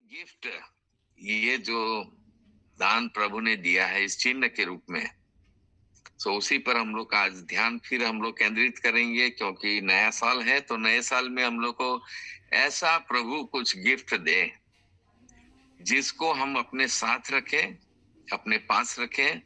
Gift, ये जो दान प्रभु ने दिया है इस चिन्ह के रूप में, तो उसी पर हम लोग का आज ध्यान फिर हम लोग केंद्रित करेंगे, क्योंकि नया साल है। तो नए साल में हम लोग को ऐसा प्रभु कुछ गिफ्ट दे जिसको हम अपने साथ रखें, अपने पास रखें,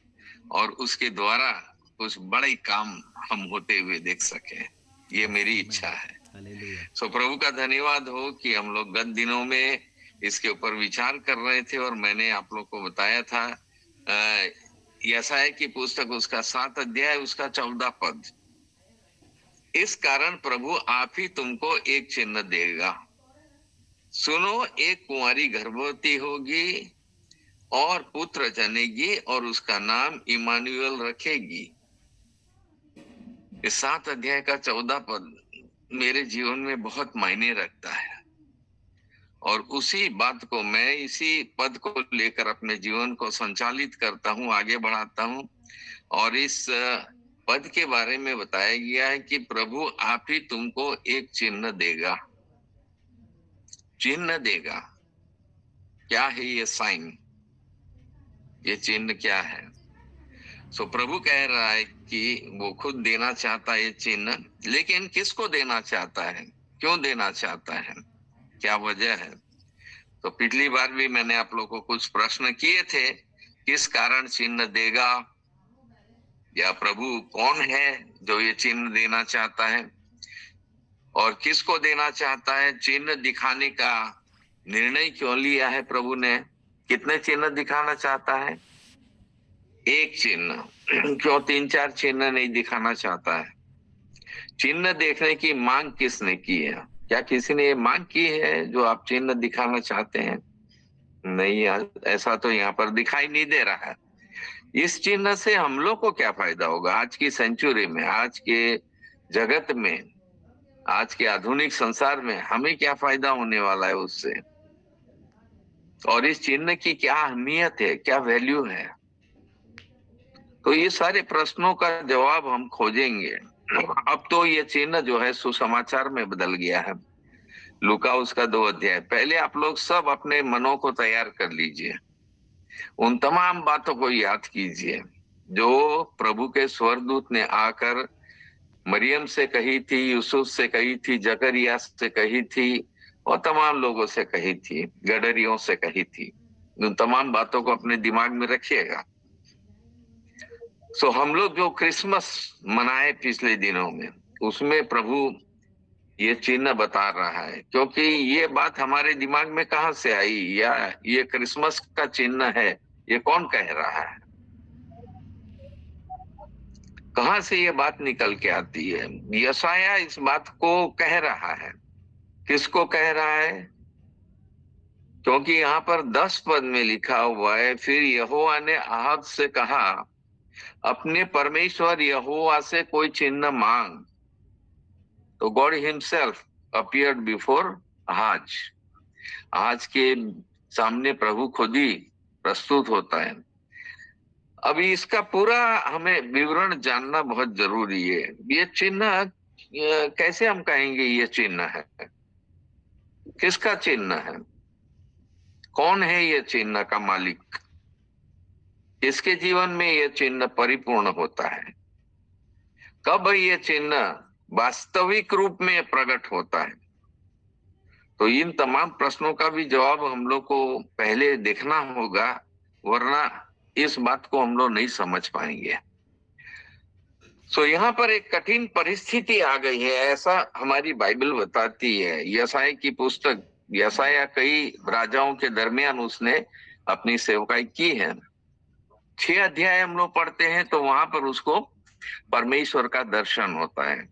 और उसके द्वारा कुछ बड़े काम हम होते हुए देख सकें। ये मेरी इच्छा है। हालेलुया। सो प्रभु का धन्यवाद हो कि हम लोग गत दिनों में इसके ऊपर विचार कर रहे थे और मैंने आप लोग को बताया था यशायाह की पुस्तक उसका 7 अध्याय उसका 14 पद। इस कारण प्रभु आप ही तुमको एक चिन्ह देगा, सुनो, एक कुंवारी गर्भवती होगी और पुत्र जनेगी और उसका नाम इमानुएल रखेगी। इस 7 अध्याय का 14 पद मेरे जीवन में बहुत मायने रखता है, और उसी बात को मैं इसी पद को लेकर अपने जीवन को संचालित करता हूं, आगे बढ़ाता हूं। और इस पद के बारे में बताया गया है कि प्रभु आप ही तुमको एक चिन्ह देगा। चिन्ह देगा, क्या है ये साइन, ये चिन्ह क्या है? सो प्रभु कह रहा है कि वो खुद देना चाहता है ये चिन्ह, लेकिन किसको देना चाहता है, क्यों देना चाहता है, क्या वजह है? तो पिछली बार भी मैंने आप लोगों को कुछ प्रश्न किए थे, किस कारण चिन्ह देगा, या प्रभु कौन है जो ये चिन्ह देना चाहता है, और किसको देना चाहता है, चिन्ह दिखाने का निर्णय क्यों लिया है प्रभु ने, कितने चिन्ह दिखाना चाहता है, एक चिन्ह, क्यों 3-4 चिन्ह नहीं दिखाना चाहता है? चिन्ह देखने की मांग किसने की है? क्या किसी ने ये मांग की है जो आप चिन्ह दिखाना चाहते हैं? नहीं, ऐसा तो यहाँ पर दिखाई नहीं दे रहा है। इस चिन्ह से हम लोग को क्या फायदा होगा आज की सेंचुरी में, आज के जगत में, आज के आधुनिक संसार में हमें क्या फायदा होने वाला है उससे? और इस चिन्ह की क्या अहमियत है, क्या वैल्यू है? तो ये सारे प्रश्नों का जवाब हम खोजेंगे। अब तो ये चिन्ह जो है सुसमाचार में बदल गया है। लूका उसका 2 अध्याय, पहले आप लोग सब अपने मनों को तैयार कर लीजिए, उन तमाम बातों को याद कीजिए जो प्रभु के स्वर्गदूत ने आकर मरियम से कही थी, यूसुफ से कही थी, जकरिया से कही थी, और तमाम लोगों से कही थी, गडरियों से कही थी। उन तमाम बातों को अपने दिमाग में रखिएगा। सो हम लोग जो क्रिसमस मनाए पिछले दिनों में, उसमें प्रभु ये चिन्ह बता रहा है, क्योंकि ये बात हमारे दिमाग में कहां से आई, या ये क्रिसमस का चिन्ह है, ये कौन कह रहा है, कहां से ये बात निकल के आती है? यशायाह इस बात को कह रहा है। किसको कह रहा है? क्योंकि यहाँ पर 10 पद में लिखा हुआ है, फिर यहोवा ने आहब से कहा, अपने परमेश्वर यहोवा से कोई चिन्ह मांग। तो गॉड हिमसेल्फ अपीयर्ड बिफोर आज, आज के सामने प्रभु खुद ही प्रस्तुत होता है। अभी इसका पूरा हमें विवरण जानना बहुत जरूरी है। ये चिन्ह कैसे हम कहेंगे ये चिन्ह है, किसका चिन्ह है, कौन है ये चिन्ह का मालिक, किसके जीवन में ये चिन्ह परिपूर्ण होता है, कब ये चिन्ह वास्तविक रूप में प्रकट होता है? तो इन तमाम प्रश्नों का भी जवाब हम लोग को पहले देखना होगा, वरना इस बात को हम लोग नहीं समझ पाएंगे। सो यहाँ पर एक कठिन परिस्थिति आ गई है, ऐसा हमारी बाइबल बताती है। यशायाह की पुस्तक, यशायाह कई राजाओं के दरमियान उसने अपनी सेवकाई की है। 6 अध्याय हम लोग पढ़ते हैं तो वहां पर उसको परमेश्वर का दर्शन होता है।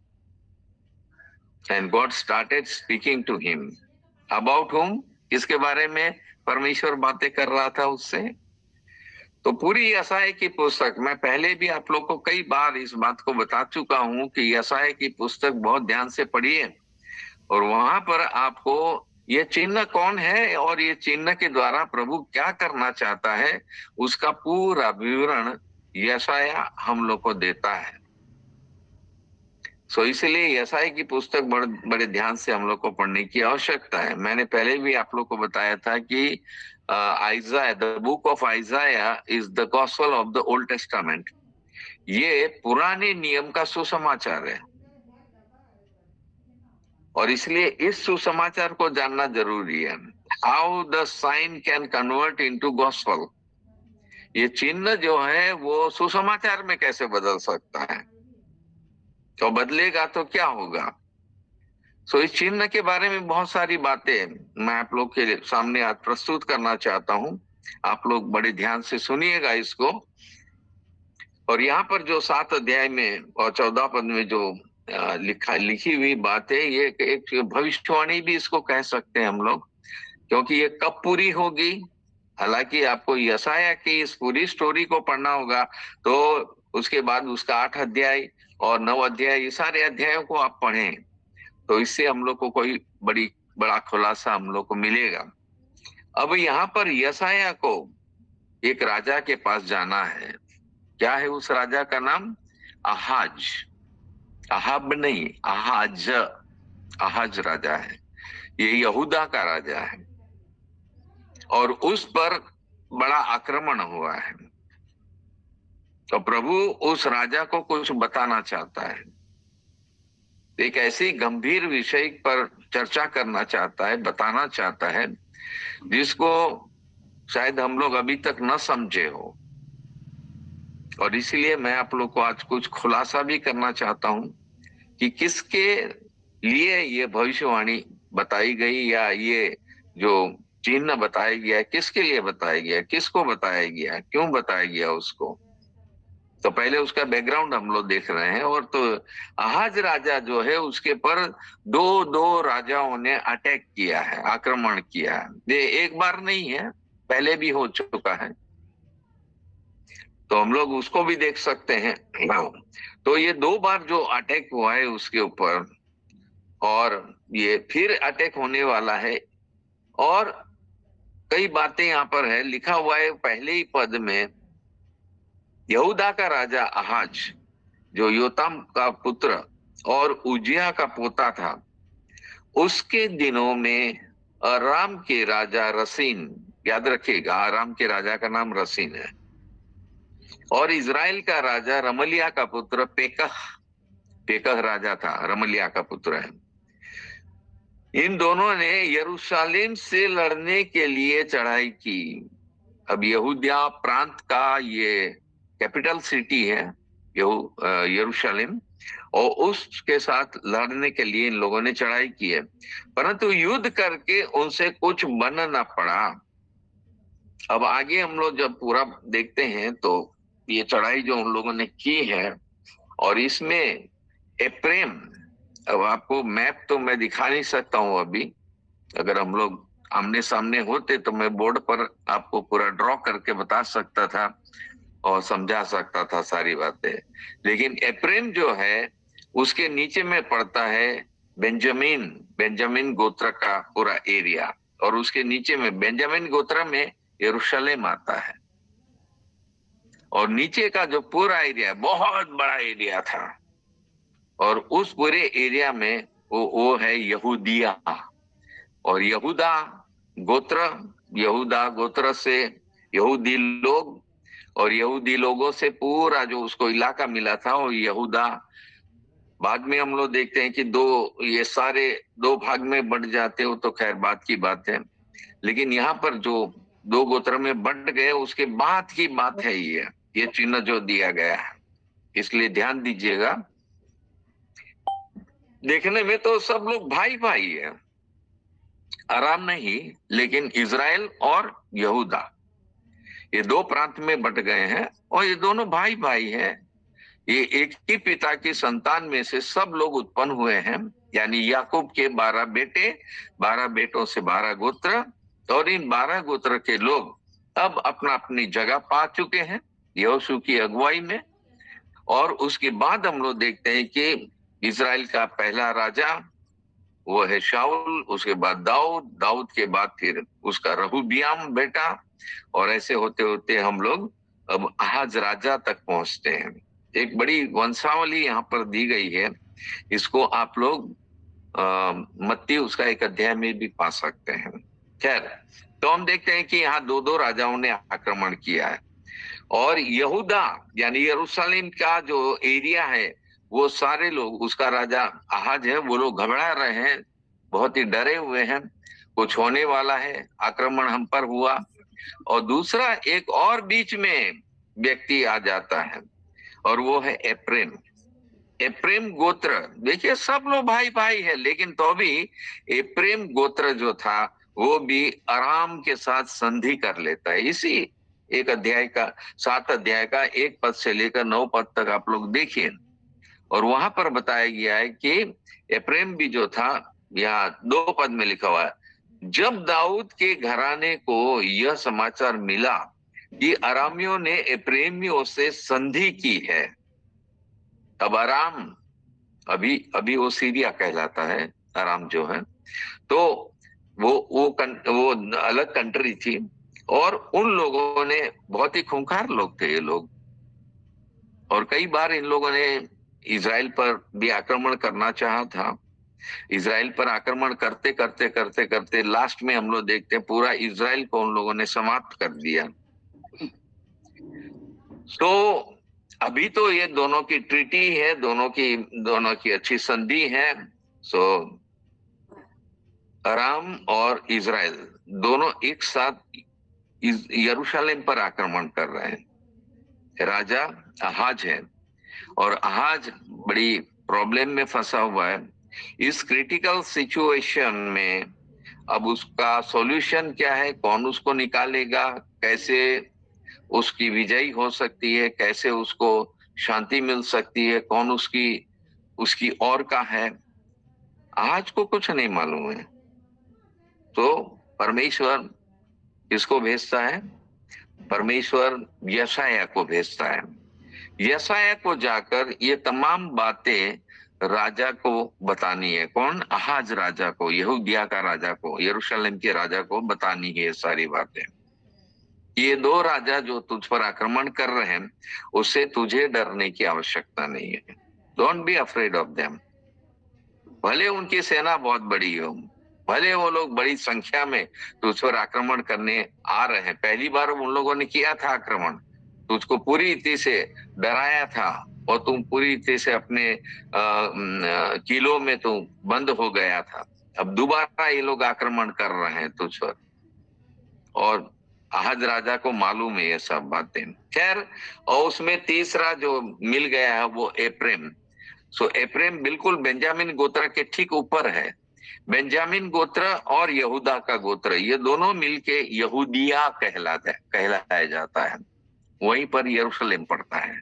And God started speaking to him about whom, किसके बारे में परमेश्वर बातें कर रहा था उससे? तो पूरी यशायाह की पुस्तक, मैं पहले भी आप लोग को कई बार इस बात को बता चुका हूं कि यशायाह की पुस्तक बहुत ध्यान से पढ़िए, और वहां पर आपको ये चिन्ह कौन है और ये चिन्ह के द्वारा प्रभु क्या करना चाहता है, उसका पूरा विवरण यशायाह हम लोग को देता है। सो इसलिए यशायाह की पुस्तक बड़े ध्यान से हम लोग को पढ़ने की आवश्यकता है। मैंने पहले भी आप लोग को बताया था कि आइजाया, the book of आइजाया is the gospel of the old testament. ये पुराने नियम का सुसमाचार है, और इसलिए इस सुसमाचार को जानना जरूरी है। How the sign can convert into gospel, ये चिन्ह जो है वो सुसमाचार में कैसे बदल सकता है, तो बदलेगा तो क्या होगा। सो इस चिन्ह के बारे में बहुत सारी बातें मैं आप लोग के सामने आज प्रस्तुत करना चाहता हूं। आप लोग बड़े ध्यान से सुनिएगा इसको। और यहाँ पर जो 7 अध्याय में और 14 पद में जो लिखी हुई बात है, ये एक भविष्यवाणी भी इसको कह सकते हैं हम लोग, क्योंकि ये कब पूरी होगी। हालांकि आपको यशायाह की इस पूरी स्टोरी को पढ़ना होगा, तो उसके बाद उसका 8 अध्याय और 9 अध्याय, ये सारे अध्यायों को आप पढ़ें, तो इससे हम लोग को कोई बड़ा खुलासा हम लोग को मिलेगा। अब यहाँ पर यशायाह को एक राजा के पास जाना है। क्या है उस राजा का नाम? आहाज। अहाब नहीं, आहाज। आहाज राजा है, ये यहूदा का राजा है, और उस पर बड़ा आक्रमण हुआ है। तो प्रभु उस राजा को कुछ बताना चाहता है, एक ऐसी गंभीर विषय पर चर्चा करना चाहता है, बताना चाहता है, जिसको शायद हम लोग अभी तक न समझे हो। और इसीलिए मैं आप लोग को आज कुछ खुलासा भी करना चाहता हूं कि किसके लिए ये भविष्यवाणी बताई गई, या ये जो चिन्ह बताया गया है किसके लिए बताया गया, किसको बताया गया, क्यों बताया गया उसको। तो पहले उसका बैकग्राउंड हम लोग देख रहे हैं। और तो आहाज राजा जो है, उसके पर दो राजाओं ने अटैक किया है, आक्रमण किया है। ये एक बार नहीं है, पहले भी हो चुका है, तो हम लोग उसको भी देख सकते हैं। तो ये 2 बार जो अटैक हुआ है उसके ऊपर, और ये फिर अटैक होने वाला है। और कई बातें यहाँ पर है, लिखा हुआ है पहले ही पद में, यहूदा का राजा आहाज, जो योताम का पुत्र और उजिया का पोता था, उसके दिनों में अराम के राजा रसीन, याद रखिएगा अराम के राजा का नाम रसीन है, और इजराइल का राजा रमलिया का पुत्र पेकह राजा था, रमलिया का पुत्र है। इन दोनों ने यरूशलेम से लड़ने के लिए चढ़ाई की। अब यहूदिया प्रांत का ये कैपिटल सिटी है यरूशलेम, और उसके साथ लड़ने के लिए इन लोगों ने चढ़ाई की है, परंतु युद्ध करके उनसे कुछ बनना पड़ा। अब आगे हम लोग जब पूरा देखते हैं तो ये चढ़ाई जो उन लोगों ने की है, और इसमें एप्रेम, अब आपको मैप तो मैं दिखा नहीं सकता हूं अभी, अगर हम लोग आमने सामने होते तो मैं बोर्ड पर आपको पूरा ड्रॉ करके बता सकता था और समझा सकता था सारी बातें। लेकिन एप्रेम जो है उसके नीचे में पड़ता है बेंजामिन गोत्र का पूरा एरिया, और उसके नीचे में बेंजामिन गोत्र में यरूशलेम आता है, और नीचे का जो पूरा एरिया बहुत बड़ा एरिया था, और उस पूरे एरिया में वो है यहूदिया। और यहूदा गोत्र से यहूदी लोग, और यहूदी लोगों से पूरा जो उसको इलाका मिला था वो यहूदा। बाद में हम लोग देखते हैं कि ये सारे 2 भाग में बंट जाते हो, तो खैर बात की बात है, लेकिन यहाँ पर जो 2 गोत्र में बंट गए उसके बाद की बात है ये चिन्ह जो दिया गया है, इसलिए ध्यान दीजिएगा। देखने में तो सब लोग भाई भाई है, आराम नहीं, लेकिन इजराइल और यहूदा ये 2 प्रांत में बट गए हैं, और ये दोनों भाई भाई हैं। ये एक ही पिता की संतान में से सब लोग उत्पन्न हुए हैं, यानी याकूब के 12 बेटे, 12 बेटों से 12 गोत्र, और इन 12 गोत्र के लोग अब अपना अपनी जगह पा चुके हैं यहोशू की अगुवाई में। और उसके बाद हम लोग देखते हैं कि इजराइल का पहला राजा वो है शाऊल, उसके बाद दाऊद के बाद फिर उसका रहोबियाम बेटा, और ऐसे होते होते हम लोग अब आहाज राजा तक पहुंचते हैं। एक बड़ी वंशावली यहाँ पर दी गई है, इसको आप लोग मत्ती उसका 1 अध्याय में भी पा सकते हैं। खैर, तो हम देखते हैं कि यहाँ दो दो राजाओं ने आक्रमण किया है और यहूदा यानी यरूशलेम का जो एरिया है वो सारे लोग, उसका राजा आहाज है, वो लोग घबरा रहे हैं, बहुत ही डरे हुए हैं, कुछ होने वाला है, आक्रमण हम पर हुआ। और दूसरा एक और बीच में व्यक्ति आ जाता है और वो है एप्रेम। एप्रेम गोत्र, देखिए सब लोग भाई भाई है, लेकिन तो भी एप्रेम गोत्र जो था वो भी अराम के साथ संधि कर लेता है। इसी 1 अध्याय का 7 अध्याय का 1 पद से लेकर 9 पद तक आप लोग देखिए, और वहां पर बताया गया है कि एप्रेम भी जो था, यहाँ 2 पद में लिखा हुआ है, जब दाऊद के घराने को यह समाचार मिला कि अरामियों ने एप्रेमियों से संधि की है। अब अराम अभी अभी वो सीरिया कहलाता है, अराम जो है, तो वो अलग कंट्री थी और उन लोगों ने, बहुत ही खूंखार लोग थे ये लोग, और कई बार इन लोगों ने इजराइल पर भी आक्रमण करना चाहा था। इजराइल पर आक्रमण करते करते करते करते लास्ट में हम लोग देखते हैं पूरा इजराइल को उन लोगों ने समाप्त कर दिया। तो अभी तो ये दोनों की ट्रीटी है, दोनों की अच्छी संधि है। सो अराम और इजराइल दोनों एक साथ यरूशलेम पर आक्रमण कर रहे हैं। राजा आहाज है और आहाज बड़ी प्रॉब्लम में फंसा हुआ है। इस क्रिटिकल सिचुएशन में अब उसका सॉल्यूशन क्या है, कौन उसको निकालेगा, कैसे उसकी विजयी हो सकती है, कैसे उसको शांति मिल सकती है, कौन उसकी और का है, आज को कुछ नहीं मालूम है। तो परमेश्वर इसको भेजता है, परमेश्वर यशाया को भेजता है। यशाया को जाकर ये तमाम बातें राजा को बतानी है। कौन? आहाज राजा को, यहूदिया का राजा को, यरूशलेम के राजा को बतानी है ये सारी बातें। ये 2 राजा जो तुझ पर आक्रमण कर रहे हैं, उससे तुझे डरने की आवश्यकता नहीं है। Don't be afraid of them. भले उनकी सेना बहुत बड़ी हो, भले वो लोग बड़ी संख्या में तुझ पर आक्रमण करने आ रहे हैं। पहली बार उन लोगों ने किया था आक्रमण, तुझको पूरी रीति से डराया था और तुम पूरी रीति से अपने किलों में तुम बंद हो गया था। अब दोबारा ये लोग आक्रमण कर रहे हैं तुझ पर, और आहाज राजा को मालूम है ये सब बातें। खैर, और उसमें तीसरा जो मिल गया है वो एप्रेम। सो एप्रेम बिल्कुल बेंजामिन गोत्र के ठीक ऊपर है। बेंजामिन गोत्र और यहूदा का गोत्र, ये दोनों मिलके यहूदिया कहलाया जाता है। वहीं पर यरूशलेम पड़ता है।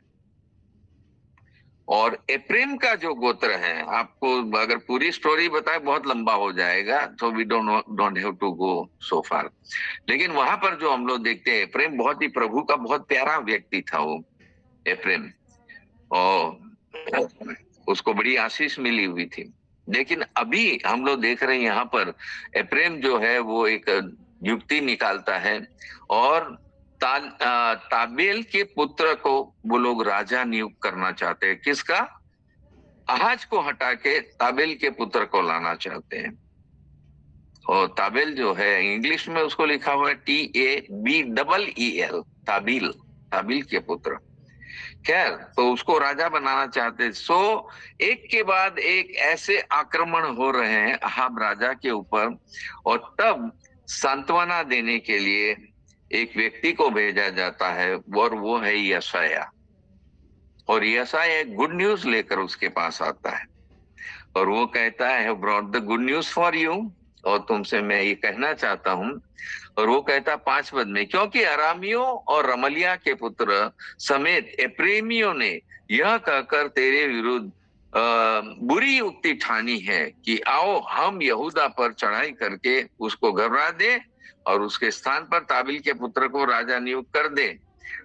और एप्रेम का जो गोत्र है, आपको अगर पूरी स्टोरी बताए बहुत लंबा हो जाएगा, तो we don't have to go so far. लेकिन वहां पर जो हम लोग देखते हैं, एप्रेम बहुत ही प्रभु का बहुत प्यारा व्यक्ति था वो एप्रेम, और उसको बड़ी आशीष मिली हुई थी। लेकिन अभी हम लोग देख रहे हैं यहाँ पर एप्रेम जो है वो एक युक्ति निकालता है और ताबेल के पुत्र को वो लोग राजा नियुक्त करना चाहते हैं। किसका? आहाज को हटा के ताबेल के पुत्र को लाना चाहते हैं। और ताबेल जो है, इंग्लिश में उसको लिखा हुआ है TABEEL, ताबील के पुत्र। खैर, तो उसको राजा बनाना चाहते। सो एक के बाद एक ऐसे आक्रमण हो रहे हैं अहाब राजा के ऊपर, और तब सांत्वना देने के लिए एक व्यक्ति को भेजा जाता है और वो है यशाया। और यशाया गुड न्यूज लेकर उसके पास आता है और वो कहता है, brought the good news for you, और तुमसे मैं ये कहना चाहता हूं। और वो कहता 5 पद में, क्योंकि अरामियों और रमलिया के पुत्र समेत एप्रेमियों ने यह कहकर तेरे विरुद्ध बुरी युक्ति ठानी है कि आओ हम यहूदा पर चढ़ाई करके उसको घबरा दे और उसके स्थान पर ताबिल के पुत्र को राजा नियुक्त कर दे।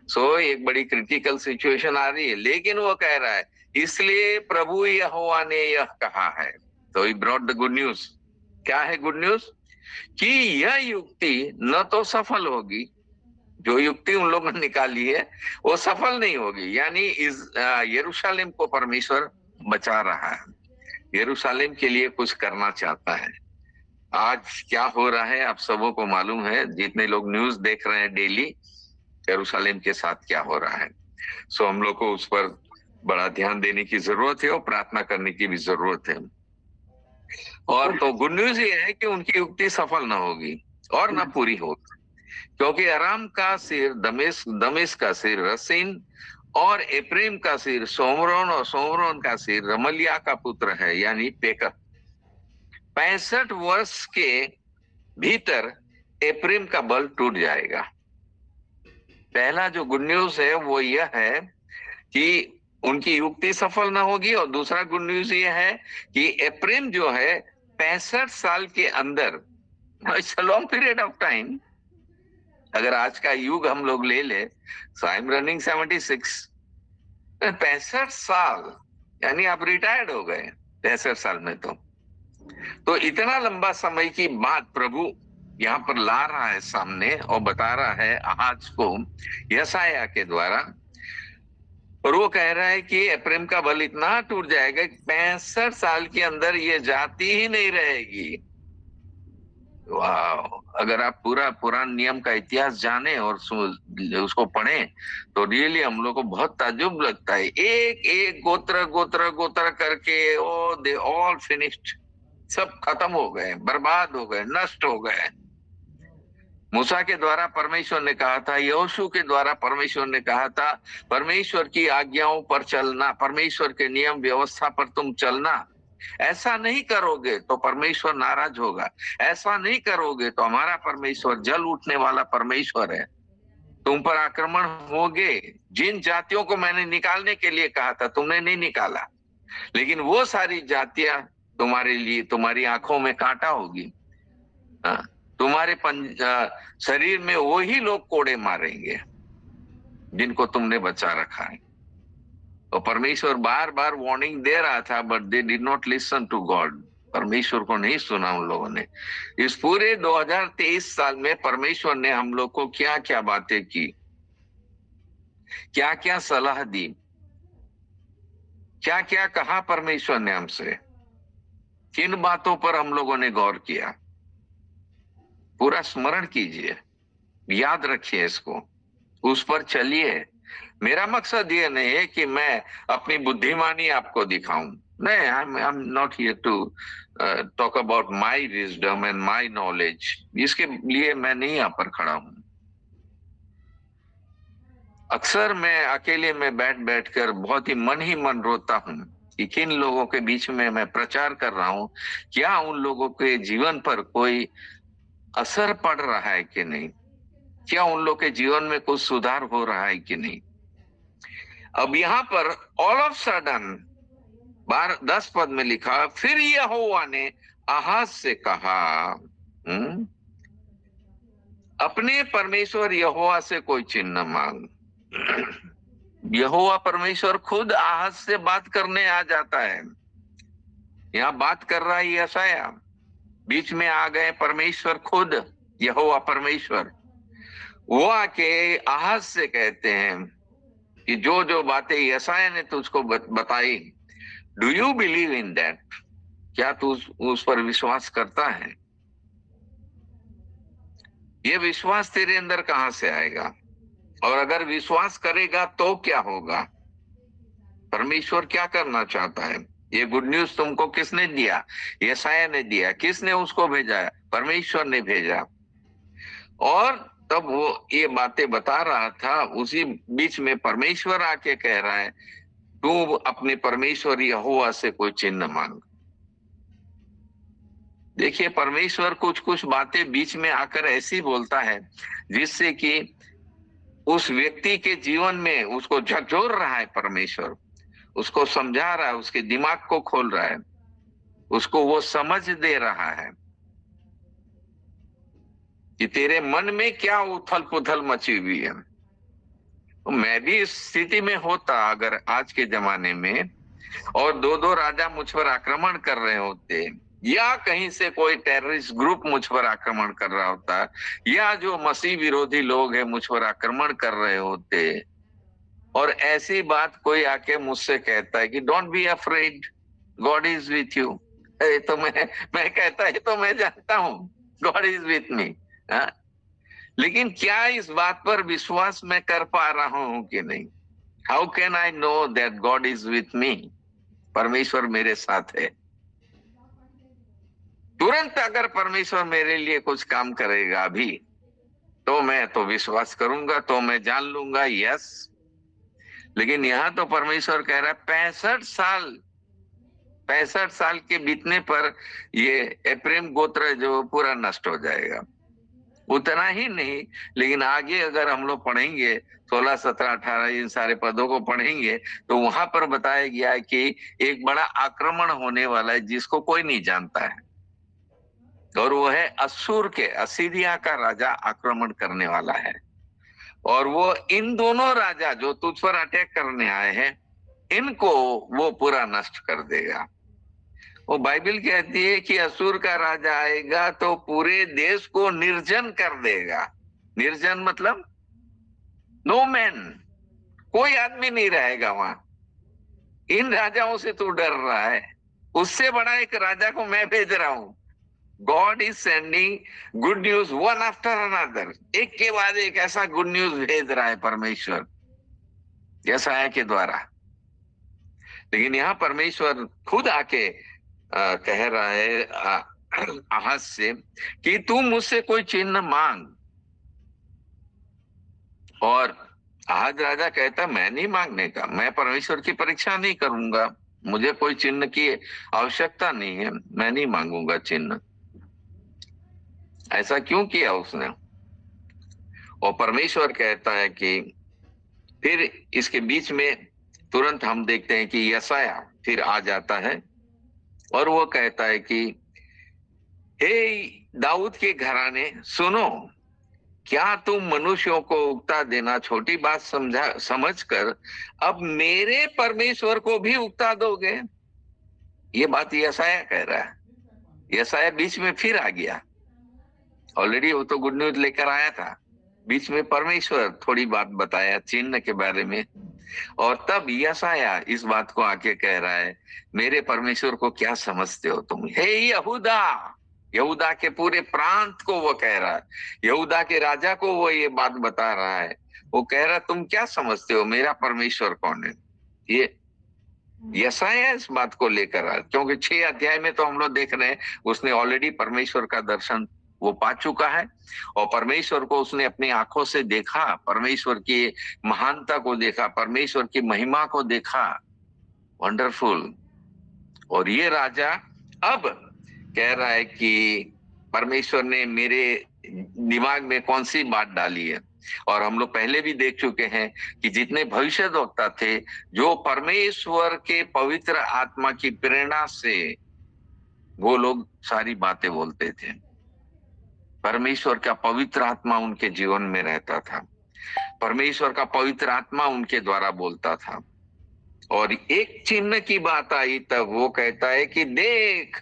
सो एक बड़ी क्रिटिकल सिचुएशन आ रही है, लेकिन वो कह रहा है इसलिए प्रभु यहोवा ने यह कहा है। तो he brought the good news. क्या है गुड न्यूज? कि यह युक्ति न तो सफल होगी, जो युक्ति उन लोगों ने निकाली है वो सफल नहीं होगी, यानी यरूशलेम को परमेश्वर बचा रहा है। यरूशलेम के लिए कुछ करना चाहता है। आज क्या हो रहा है आप सबों को मालूम है, जितने लोग न्यूज देख रहे हैं डेली, यरूशलेम के साथ क्या हो रहा है। सो हम लोग को उस पर बड़ा ध्यान देने की जरूरत है और प्रार्थना करने की भी जरूरत है। और तो गुड न्यूज ये है कि उनकी युक्ति सफल ना होगी और ना पूरी होगी, क्योंकि अराम का सिर दमिश्क का सिर रसीन और एप्रेम का सिर सोमरोन और सोमरोन का सिर रमलिया का पुत्र है, यानी पेकह। 65 वर्ष के भीतर एप्रेम का बल टूट जाएगा। पहला जो गुड न्यूज है वो यह है कि उनकी युक्ति सफल ना होगी, और दूसरा गुड न्यूज ये है कि एप्रेम जो है 65 साल के अंदर, it's a long period of time. अगर आज का युग हम लोग ले ले, सो आई एम रनिंग 76, 65 साल यानी आप रिटायर्ड हो गए 65 साल में। तो इतना लंबा समय की बात प्रभु यहाँ पर ला रहा है सामने और बता रहा है आज को यशायाह के द्वारा। और वो कह रहा है कि एप्रेम का बल इतना टूट जाएगा कि 65 साल के अंदर ये जाति ही नहीं रहेगी। वाह! अगर आप पूरा पुरान नियम का इतिहास जाने और उसको पढ़ें तो रियली हम लोग को बहुत ताज्जुब लगता है। एक एक गोत्र गोत्र गोत्र करके ओ दे ऑल फिनिश्ड, सब खत्म हो गए, बर्बाद हो गए, नष्ट हो गए। मूसा के द्वारा परमेश्वर ने कहा था, यहोशू के द्वारा परमेश्वर ने कहा था, परमेश्वर की आज्ञाओं पर चलना, परमेश्वर के नियम व्यवस्था पर तुम चलना। ऐसा नहीं करोगे तो परमेश्वर नाराज होगा, ऐसा नहीं करोगे तो हमारा परमेश्वर जल उठने वाला परमेश्वर है, तुम पर आक्रमण होगे। जिन जातियों को मैंने निकालने के लिए कहा था तुमने नहीं निकाला, लेकिन वो सारी जातियां तुम्हारे लिए, तुम्हारी आंखों में कांटा होगी, तुम्हारे शरीर में वही लोग कोड़े मारेंगे जिनको तुमने बचा रखा है। तो परमेश्वर बार बार वार्निंग दे रहा था, but they did not listen to God. परमेश्वर को नहीं सुना उन लोगों ने। इस पूरे 2023 साल में परमेश्वर ने हम लोग को क्या क्या बातें की, क्या क्या सलाह दी, क्या क्या कहा परमेश्वर ने हमसे, किन बातों पर हम लोगों ने गौर किया, पूरा स्मरण कीजिए, याद रखिए इसको, उस पर चलिए। मेरा मकसद ये नहीं है कि मैं अपनी बुद्धिमानी आपको दिखाऊं, नहीं, I am not here to talk about my wisdom and my knowledge. इसके लिए मैं नहीं यहाँ पर खड़ा हूं। अक्सर मैं अकेले में बैठ बैठकर बहुत ही मन रोता हूं कि किन लोगों के बीच में मैं प्रचार कर रहा हूं, क्या उन लोगों के जीवन पर कोई असर पड़ रहा है कि नहीं, क्या उन लोग के जीवन में कुछ सुधार हो रहा है कि नहीं। अब यहाँ पर ऑल ऑफ सडन 10 पद में लिखा, फिर यहोवा ने आहाज से कहा, अपने परमेश्वर यहोवा से कोई चिन्ह मांग। यहोवा परमेश्वर खुद आहाज से बात करने आ जाता है। यहाँ बात कर रहा है यशायाह, बीच में आ गए परमेश्वर खुद, यहोवा परमेश्वर। वो आके आहाज से कहते हैं कि जो जो बातें यशायाह ने तुझको बताई, do you believe in that? क्या तू उस पर विश्वास करता है? ये विश्वास तेरे अंदर कहां से आएगा? और अगर विश्वास करेगा तो क्या होगा? परमेश्वर क्या करना चाहता है? ये गुड न्यूज तुमको किसने दिया? यशायाह ने दिया। किसने उसको भेजा? परमेश्वर ने भेजा। और तब वो ये बातें बता रहा था, उसी बीच में परमेश्वर आके कह रहा है, तू अपने परमेश्वर यहोवा से कोई चिन्ह मांग। देखिए, परमेश्वर कुछ कुछ बातें बीच में आकर ऐसी बोलता है जिससे कि उस व्यक्ति के जीवन में उसको झकझोर रहा है। परमेश्वर उसको समझा रहा है, उसके दिमाग को खोल रहा है, उसको वो समझ दे रहा है कि तेरे मन में क्या उथल पुथल मची हुई है। तो मैं भी इस स्थिति में होता अगर आज के जमाने में, और दो राजा मुझ पर आक्रमण कर रहे होते, या कहीं से कोई टेररिस्ट ग्रुप मुझ पर आक्रमण कर रहा होता, या जो मसीह विरोधी लोग हैं मुझ पर आक्रमण कर रहे होते, और ऐसी बात कोई आके मुझसे कहता है कि don't be afraid, God is with you. तो मैं कहता है तो मैं जानता हूं गॉड इज विथ मी, लेकिन क्या इस बात पर विश्वास मैं कर पा रहा हूं कि नहीं? How can I know that God is with me? परमेश्वर मेरे साथ है। तुरंत अगर परमेश्वर मेरे लिए कुछ काम करेगा भी तो मैं तो विश्वास करूंगा, तो मैं जान लूंगा यस। लेकिन यहां तो परमेश्वर कह रहा है 65 साल के बीतने पर ये एप्रेम गोत्र जो पूरा नष्ट हो जाएगा। उतना ही नहीं, लेकिन आगे अगर हम लोग पढ़ेंगे 16, 17, 18 इन सारे पदों को पढ़ेंगे तो वहां पर बताया गया है कि एक बड़ा आक्रमण होने वाला है जिसको कोई नहीं जानता है, और वो है असूर के, असीरिया का राजा आक्रमण करने वाला है। और वो इन दोनों राजा जो तुझ पर अटैक करने आए हैं इनको वो पूरा नष्ट कर देगा। वो बाइबल कहती है कि असुर का राजा आएगा तो पूरे देश को निर्जन कर देगा। निर्जन मतलब नो मैन, कोई आदमी नहीं रहेगा वहां। इन राजाओं से तू डर रहा है, उससे बड़ा एक राजा को मैं भेज रहा हूं। God is sending good news one after another, एक के बाद एक ऐसा गुड न्यूज भेज रहा है परमेश्वर यशायाह के द्वारा। लेकिन यहाँ परमेश्वर खुद आके कह रहा है आहाज से कि तू मुझसे कोई चिन्ह मांग। और आहाज राजा कहता मैं नहीं मांगने का, मैं परमेश्वर की परीक्षा नहीं करूंगा, मुझे कोई चिन्ह की आवश्यकता नहीं है, मैं नहीं मांगूंगा चिन्ह। ऐसा क्यों किया उसने? और परमेश्वर कहता है कि फिर इसके बीच में तुरंत हम देखते हैं कि यशायाह फिर आ जाता है और वो कहता है कि हे दाऊद के घराने सुनो, क्या तुम मनुष्यों को उकता देना छोटी बात समझकर अब मेरे परमेश्वर को भी उकता दोगे? ये बात यशायाह कह रहा है। यशायाह बीच में फिर आ गया, ऑलरेडी वो तो गुड न्यूज लेकर आया था, बीच में परमेश्वर थोड़ी बात बताया चिन्ह के बारे में, और तब यशायाह इस बात को आके कह रहा है मेरे परमेश्वर को क्या समझते हो तुम? हे यहूदा, यहूदा के पूरे प्रांत को वो कह रहा है, यहूदा के राजा को वो ये बात बता रहा है। वो कह रहा तुम क्या समझते हो मेरा परमेश्वर कौन है? ये यशायाह इस बात को लेकर आ, क्योंकि 6 अध्याय में तो हम लोग देख रहे हैं उसने ऑलरेडी परमेश्वर का दर्शन वो पा चुका है और परमेश्वर को उसने अपनी आंखों से देखा, परमेश्वर की महानता को देखा, परमेश्वर की महिमा को देखा। वंडरफुल। और ये राजा अब कह रहा है कि परमेश्वर ने मेरे दिमाग में कौन सी बात डाली है। और हम लोग पहले भी देख चुके हैं कि जितने भविष्यद्वक्ता थे जो परमेश्वर के पवित्र आत्मा की प्रेरणा से वो लोग सारी बातें बोलते थे, परमेश्वर का पवित्र आत्मा उनके जीवन में रहता था, परमेश्वर का पवित्र आत्मा उनके द्वारा बोलता था। और एक चिन्ह की बात आई तब वो कहता है कि देख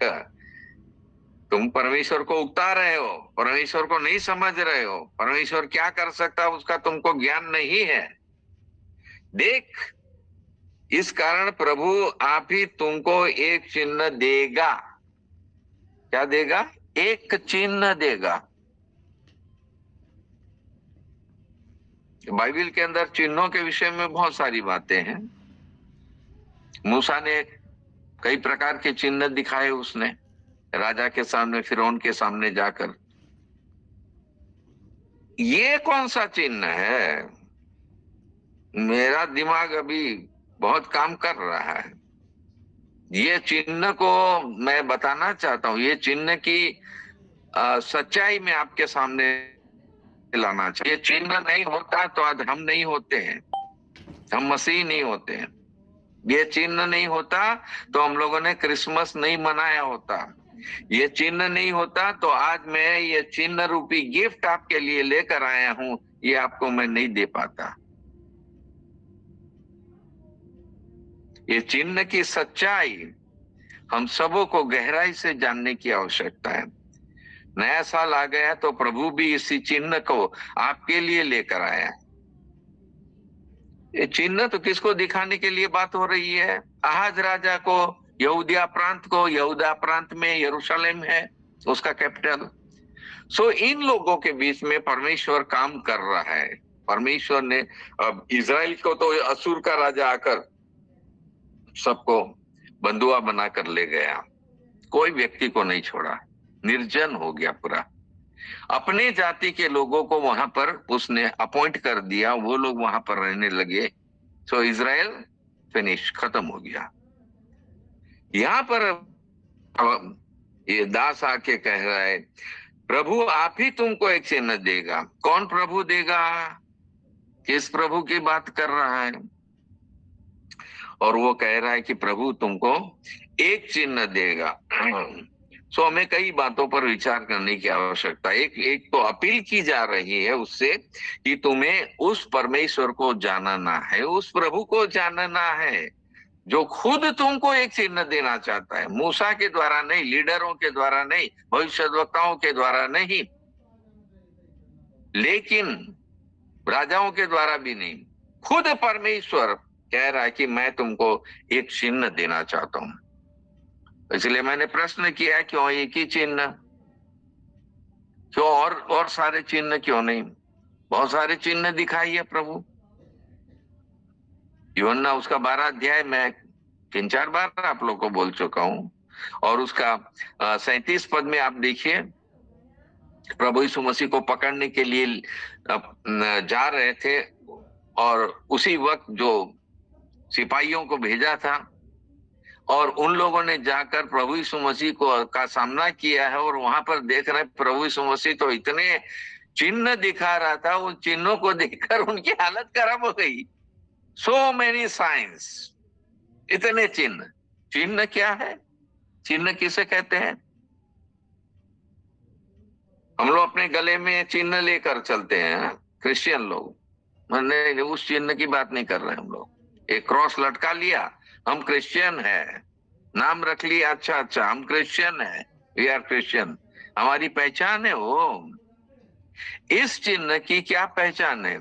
तुम परमेश्वर को उकता रहे हो, परमेश्वर को नहीं समझ रहे हो, परमेश्वर क्या कर सकता है उसका तुमको ज्ञान नहीं है। देख इस कारण प्रभु आप ही तुमको एक चिन्ह देगा। क्या देगा? एक चिन्ह देगा। बाइबल के अंदर चिन्हों के विषय में बहुत सारी बातें हैं। मूसा ने कई प्रकार के चिन्ह दिखाए उसने राजा के सामने, फिरौन के सामने जाकर। ये कौन सा चिन्ह है? मेरा दिमाग अभी बहुत काम कर रहा है। ये चिन्ह को मैं बताना चाहता हूं, ये चिन्ह की सच्चाई में आपके सामने लाना चाहिए। ये चिन्ह नहीं होता तो आज हम नहीं होते हैं, हम मसीह नहीं होते हैं। ये चिन्ह नहीं होता तो हम लोगों ने क्रिसमस नहीं मनाया होता। ये चिन्ह नहीं होता तो आज मैं ये चिन्ह रूपी गिफ्ट आपके लिए लेकर आया हूं, ये आपको मैं नहीं दे पाता। ये चिन्ह की सच्चाई हम सबों को गहराई से जानने की आवश्यकता है। नया साल आ गया तो प्रभु भी इसी चिन्ह को आपके लिए लेकर आया। ये चिन्ह तो किसको दिखाने के लिए बात हो रही है? आहाज राजा को यहूदिया प्रांत को, यहूदा प्रांत में यरूशलेम है उसका कैपिटल। सो इन लोगों के बीच में परमेश्वर काम कर रहा है। परमेश्वर ने अब इजराइल को तो असुर का राजा आकर सबको बंधुआ बनाकर ले गया, कोई व्यक्ति को नहीं छोड़ा, निर्जन हो गया पूरा। अपने जाति के लोगों को वहां पर उसने अपॉइंट कर दिया, वो लोग वहां पर रहने लगे। सो इजराइल फिनिश, खत्म हो गया। यहाँ पर ये दास आके कह रहा है, प्रभु आप ही तुमको एक चिन्ह देगा। कौन प्रभु देगा? किस प्रभु की बात कर रहा है? और वो कह रहा है कि प्रभु तुमको एक चिन्ह देगा। सो हमें कई बातों पर विचार करने की आवश्यकता। एक तो अपील की जा रही है उससे कि तुम्हें उस परमेश्वर को जानना है, उस प्रभु को जानना है जो खुद तुमको एक चिन्ह देना चाहता है। मूसा के द्वारा नहीं, लीडरों के द्वारा नहीं, भविष्यद्वक्ताओं के द्वारा नहीं, लेकिन राजाओं के द्वारा भी नहीं, खुद परमेश्वर कह रहा है कि मैं तुमको एक चिन्ह देना चाहता हूं। इसलिए मैंने प्रश्न किया, क्यों एक ही चिन्ह? क्यों और सारे चिन्ह क्यों नहीं? बहुत सारे चिन्ह दिखाइए प्रभु। यूहन्ना उसका 12 अध्याय में 3-4 बार आप लोग को बोल चुका हूं, और उसका 37 पद में आप देखिए, प्रभु यीशु मसीह को पकड़ने के लिए जा रहे थे, और उसी वक्त जो सिपाहियों को भेजा था, और उन लोगों ने जाकर प्रभु यीशु मसीह को का सामना किया है, और वहां पर देख रहे प्रभु यीशु मसीह तो इतने चिन्ह दिखा रहा था, उन चिन्हों को देखकर उनकी हालत खराब हो गई। सो मेनी साइंस, इतने चिन्ह। चिन्ह क्या है? चिन्ह किसे कहते हैं? हम लोग अपने गले में चिन्ह लेकर चलते हैं, क्रिश्चियन लोग। नहीं, उस चिन्ह की बात नहीं कर रहे हम लोग। एक क्रॉस लटका लिया, हम क्रिश्चियन है, नाम रख लिया, अच्छा हम क्रिश्चियन है, वी आर क्रिश्चियन, हमारी पहचान है वो। इस चिन्ह की क्या पहचान है?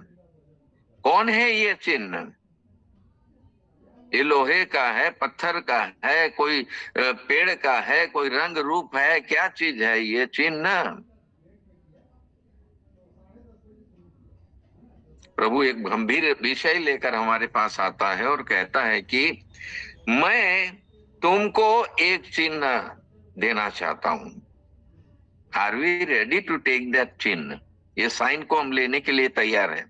कौन है ये चिन्ह? ये लोहे का है, पत्थर का है, कोई पेड़ का है, कोई रंग रूप है, क्या चीज है ये चिन्ह? प्रभु एक गंभीर विषय लेकर हमारे पास आता है और कहता है कि मैं तुमको एक चिन्ह देना चाहता हूं। Are we ready to take that चिन्ह? ये साइन को हम लेने के लिए तैयार है।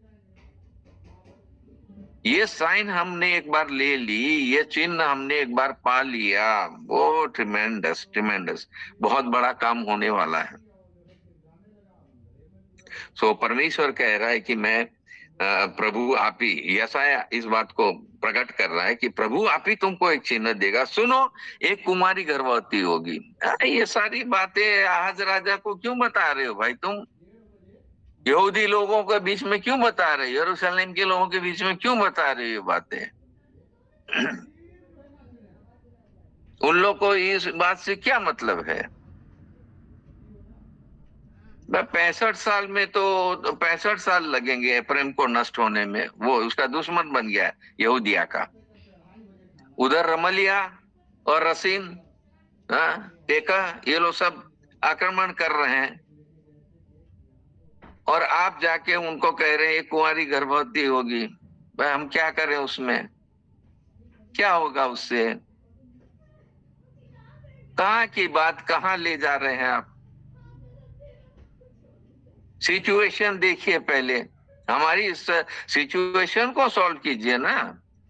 ये साइन हमने एक बार ले ली, ये चिन्ह हमने एक बार पा लिया, वो ट्रिमेंडस ट्रिमेंडस, बहुत बड़ा काम होने वाला है। सो परमेश्वर कह रहा है कि मैं प्रभु आप ही, यशाया इस बात को प्रकट कर रहा है कि प्रभु आप ही तुमको एक चिन्ह देगा। सुनो, एक कुमारी गर्भवती होगी। ये सारी बातें आहाज राजा को क्यों बता रहे हो भाई? तुम यहूदी लोगों के बीच में क्यों बता रहे हो? यरूशलेम के लोगों के बीच में क्यों बता रहे हो ये बातें? उन लोग को इस बात से क्या मतलब है? 65 साल में तो 65 साल लगेंगे प्रेम को नष्ट होने में। वो उसका दुश्मन बन गया यहूदिया का। उधर रमलिया और रसीन, टेका, ये लोग सब आक्रमण कर रहे हैं, और आप जाके उनको कह रहे हैं कुंवारी गर्भवती होगी। भाई हम क्या करें उसमें? क्या होगा उससे? कहाँ की बात कहाँ ले जा रहे हैं आप? सिचुएशन देखिए पहले, हमारी इस सिचुएशन को सॉल्व कीजिए ना,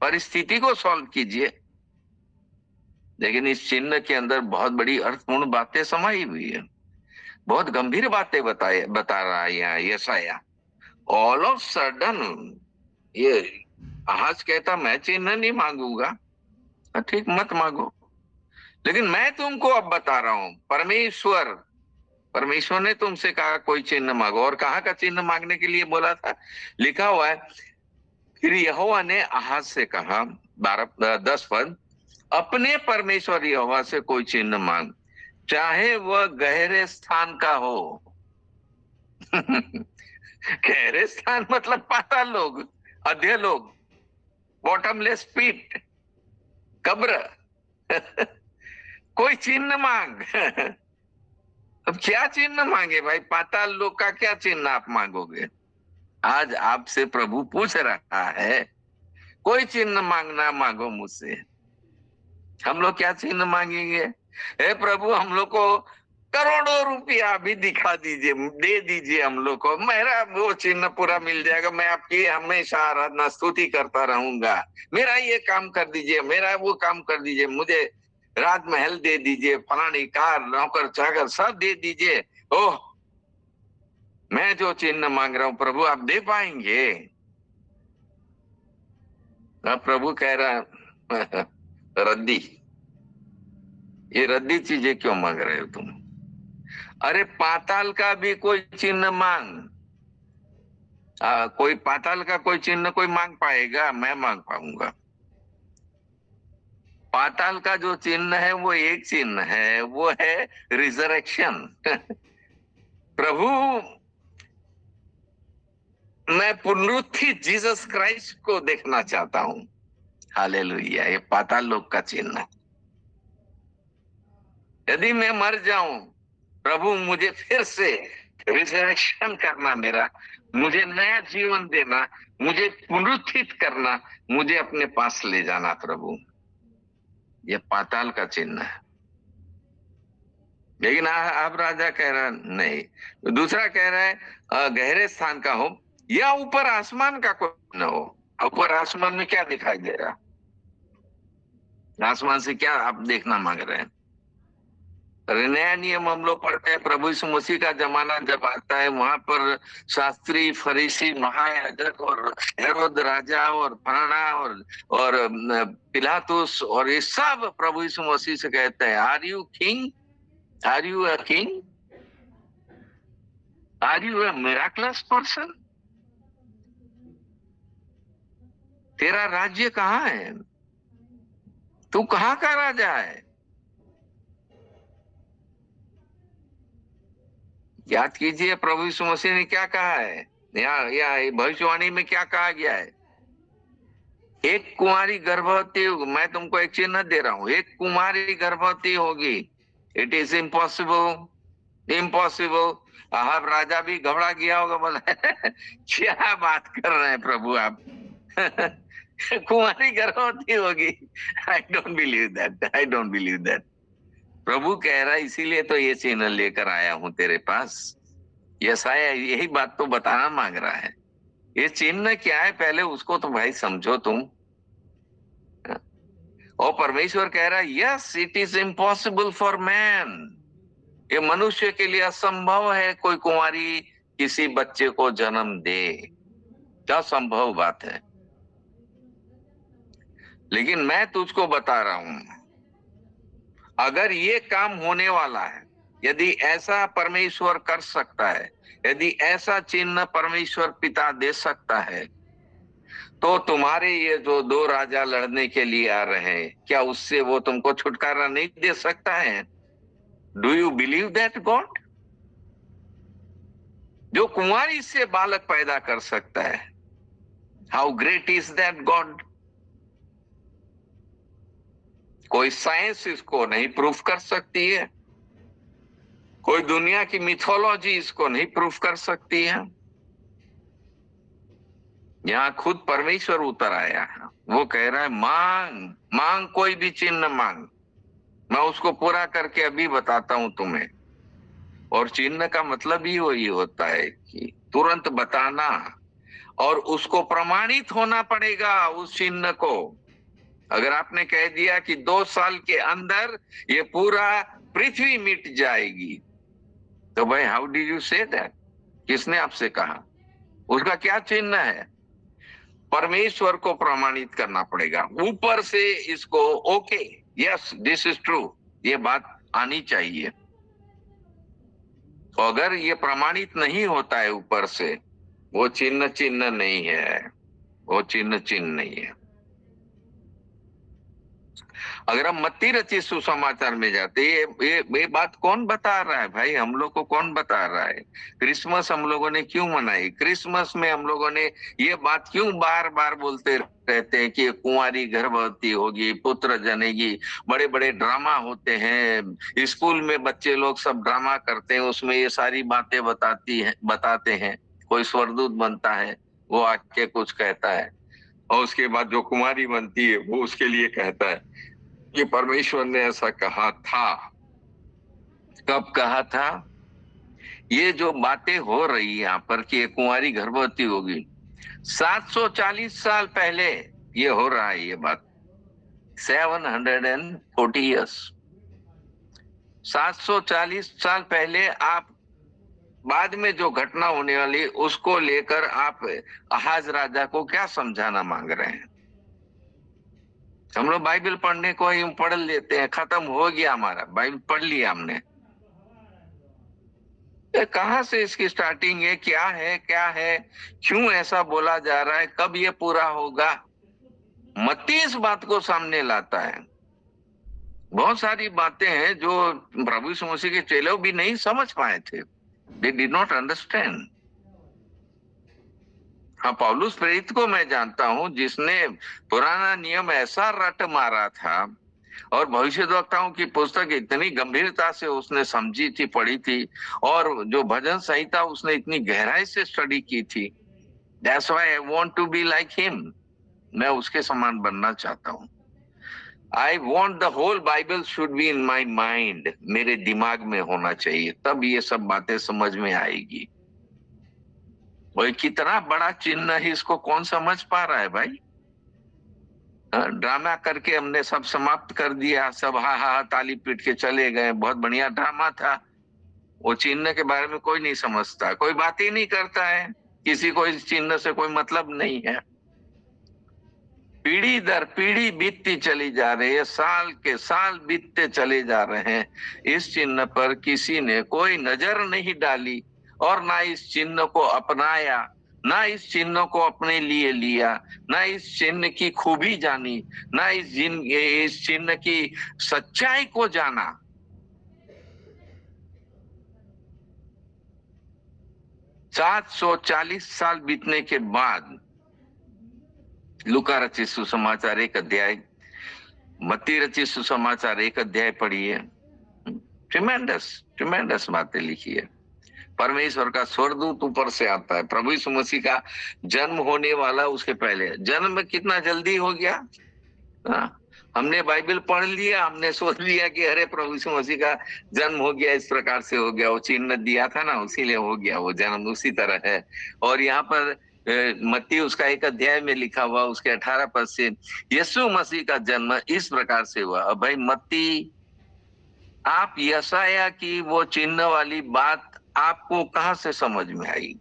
परिस्थिति को सॉल्व कीजिए। लेकिन इस चिन्ह के अंदर बहुत बड़ी अर्थपूर्ण बातें समाई हुई है, बहुत गंभीर बातें बता रहा है यहाँ यशाया। ऑल ऑफ सडन ये आहाज कहता मैं चिन्ह नहीं मांगूंगा। ठीक, मत मांगो, लेकिन मैं तुमको अब बता रहा हूं, परमेश्वर ने तुमसे कहा कोई चिन्ह मांगो। और कहाँ का चिन्ह मांगने के लिए बोला था? लिखा हुआ है, फिर यहोवा ने आहाज से कहा, 10 पद, अपने परमेश्वर यहोवा से कोई चिन्ह मांग, चाहे वह गहरे स्थान का हो। गहरे स्थान मतलब पाताल लोग, अधे लोग, बॉटमलेस पिट, कब्र। कोई चिन्ह मांग। अब क्या चिन्ह मांगे भाई? पाताल लोक का क्या चिन्ह आप मांगोगे? आज आपसे प्रभु पूछ रहा है, कोई चिन्ह मांगना मांगो मुझसे। हम लोग क्या चिन्ह मांगेंगे? हे प्रभु, हम लोग को करोड़ों रुपया भी दिखा दीजिए, दे दीजिए हम लोग को, मेरा वो चिन्ह पूरा मिल जाएगा, मैं आपकी हमेशा आराधना स्तुति करता रहूंगा। मेरा ये काम कर दीजिए, मेरा वो काम कर दीजिए, मुझे राजमहल दे दीजिए, फलानी कार, नौकर चाकर सब दे दीजिए। ओह, मैं जो चिन्ह मांग रहा हूं प्रभु आप दे पाएंगे? अब प्रभु कह रहा रद्दी, ये रद्दी चीजें क्यों मांग रहे हो तुम? अरे पाताल का भी कोई चिन्ह मांग। कोई पाताल का कोई चिन्ह कोई मांग पाएगा? मैं मांग पाऊंगा? पाताल का जो चिन्ह है वो एक चिन्ह है, वो है रिजरेक्शन। प्रभु, मैं पुनरुत्थित जीसस क्राइस्ट को देखना चाहता हूं। हालेलुया, ये पाताल लोक का चिन्ह। यदि मैं मर जाऊं, प्रभु मुझे फिर से रिजरेक्शन करना, मेरा मुझे नया जीवन देना, मुझे पुनरुत्थित करना, मुझे अपने पास ले जाना प्रभु। ये पाताल का चिन्ह है। लेकिन अब राजा कह रहा नहीं। दूसरा कह रहा है गहरे स्थान का हो या ऊपर आसमान का कोई न हो। ऊपर आसमान में क्या दिखाई दे रहा? आसमान से क्या आप देखना मांग रहे हैं? नया नियम हम लोग पढ़ते हैं, प्रभु यीशु मसीह का जमाना जब आता है, वहां पर शास्त्री, फरीसी, महायाजक और हेरोद राजा और फलाना और पिलातुस और ये सब प्रभु यीशु मसीह से कहते हैं, are you king? Are you a king? Are you a miraculous person? तेरा राज्य कहाँ है? तू कहाँ का राजा है? याद कीजिए प्रभु यीशु मसीह ने क्या कहा है, या भविष्यवाणी में क्या कहा गया है? एक कुंवारी गर्भवती होगी। मैं तुमको एक चिन्ह दे रहा हूं, एक कुमारी गर्भवती होगी। It is impossible, impossible. अब राजा भी घबरा गया होगा, बोला क्या बात कर रहे हैं प्रभु आप? कुमारी गर्भवती होगी? I don't believe that, I don't believe that. प्रभु कह रहा है इसीलिए तो ये चिन्ह लेकर आया हूं तेरे पास। यशायाह यही बात तो बताना मांग रहा है। ये चिन्ह क्या है पहले उसको तो भाई समझो तुम। और परमेश्वर कह रहा है yes, it is impossible for man. ये मनुष्य के लिए असंभव है कोई कुंवारी किसी बच्चे को जन्म दे। क्या संभव बात है? लेकिन मैं तुझको बता रहा हूं, अगर ये काम होने वाला है, यदि ऐसा परमेश्वर कर सकता है, यदि ऐसा चिन्ह परमेश्वर पिता दे सकता है, तो तुम्हारे ये जो दो राजा लड़ने के लिए आ रहे हैं, क्या उससे वो तुमको छुटकारा नहीं दे सकता है? Do you believe that God? जो कुंवारी से बालक पैदा कर सकता है, how great is that God? कोई साइंस इसको नहीं प्रूफ कर सकती है, कोई दुनिया की मिथोलॉजी इसको नहीं प्रूफ कर सकती है। यहाँ खुद परमेश्वर उतर आया है, वो कह रहा है मांग, मांग, कोई भी चिन्ह मांग, मैं उसको पूरा करके अभी बताता हूं तुम्हें। और चिन्ह का मतलब ही वही होता है कि तुरंत बताना, और उसको प्रमाणित होना पड़ेगा उस चिन्ह को। अगर आपने कह दिया कि 2 साल के अंदर ये पूरा पृथ्वी मिट जाएगी, तो भाई how did you say that? किसने आपसे कहा? उसका क्या चिन्ह है? परमेश्वर को प्रमाणित करना पड़ेगा ऊपर से इसको। Okay, yes, this is true, ये बात आनी चाहिए। तो अगर ये प्रमाणित नहीं होता है ऊपर से, वो चिन्ह चिन्ह नहीं है, वो चिन्ह चिन्ह नहीं है। अगर हम मत्ती रचित सुसमाचार में जाते, ये बात कौन बता रहा है भाई? हम लोग को कौन बता रहा है? क्रिसमस हम लोगों ने क्यों मनाई? क्रिसमस में हम लोगों ने ये बात क्यों बार बार बोलते रहते हैं कि कुंवारी गर्भवती होगी, पुत्र जनेगी, बड़े बड़े ड्रामा होते हैं, स्कूल में बच्चे लोग सब ड्रामा करते हैं, उसमें ये सारी बातें बताते हैं। कोई स्वर्गदूत बनता है, वो आके कुछ कहता है, और उसके बाद जो कुमारी बनती है वो उसके लिए कहता है कि परमेश्वर ने ऐसा कहा था। कब कहा था? ये जो बातें हो रही है यहाँ पर कि एक कुंवारी गर्भवती होगी, 740 साल पहले ये हो रहा है ये बात। 740 ईयर्स, 740 साल पहले आप बाद में जो घटना होने वाली उसको लेकर आप अहाज राजा को क्या समझाना मांग रहे हैं? हम लोग बाइबल पढ़ने को ही पढ़ लेते हैं, खत्म हो गया हमारा, बाइबल पढ़ लिया हमने। कहां से इसकी स्टार्टिंग है? क्या है, क्या है, क्यों ऐसा बोला जा रहा है, कब ये पूरा होगा? मत्ती इस बात को सामने लाता है। बहुत सारी बातें हैं जो प्रभु यीशु मसीह के चेले भी नहीं समझ पाए थे। दे डिड नॉट अंडरस्टैंड। हाँ, पौलुस प्रेरित को मैं जानता हूं जिसने पुराना नियम ऐसा रट मारा था, और भविष्यद्वक्ताओं की पुस्तक इतनी गंभीरता से उसने समझी थी, पढ़ी थी, और जो भजन संहिता उसने इतनी गहराई से स्टडी की थी। That's why I want to be like him. मैं उसके समान बनना चाहता हूँ। I want the whole Bible should be in my mind. मेरे दिमाग में होना चाहिए, तब ये सब बातें समझ में आएगी। वही कितना बड़ा चिन्ह है, इसको कौन समझ पा रहा है भाई? ड्रामा करके हमने सब समाप्त कर दिया, सब हा हा ताली पीट के चले गए, बहुत बढ़िया ड्रामा था। वो चिन्ह के बारे में कोई नहीं समझता, कोई बात ही नहीं करता है, किसी को इस चिन्ह से कोई मतलब नहीं है। पीढ़ी दर पीढ़ी बीतती चली जा रही है, साल के साल बीतते चले जा रहे हैं, इस चिन्ह पर किसी ने कोई नजर नहीं डाली, और ना इस चिन्ह को अपनाया, ना इस चिन्ह को अपने लिए लिया, ना इस चिन्ह की खूबी जानी, ना इस चिन्ह की सच्चाई को जाना। सात 740 साल बीतने के बाद लूका रचित सुसमाचार 1 अध्याय, मत्ती रचित सुसमाचार 1 अध्याय पढ़िए। ट्रिमेंडस बातें लिखी है। परमेश्वर का स्वर्गदूत ऊपर से आता है, प्रभु यीशु मसीह का जन्म होने वाला उसके पहले। जन्म कितना जल्दी हो गया। हमने बाइबल पढ़ लिया, हमने सोच लिया कि अरे प्रभु यीशु मसीह का जन्म हो गया, इस प्रकार से हो गया, वो चिन्ह दिया था ना, उसीलिए हो गया वो जन्म, उसी तरह है। और यहाँ पर मत्ती उसका 1 अध्याय में लिखा हुआ, उसके 18 पद से यीशु मसीह का जन्म इस प्रकार से हुआ। अब भाई मत्ती, आप यशाया की वो चिन्ह वाली बात आपको कहां से समझ में आई?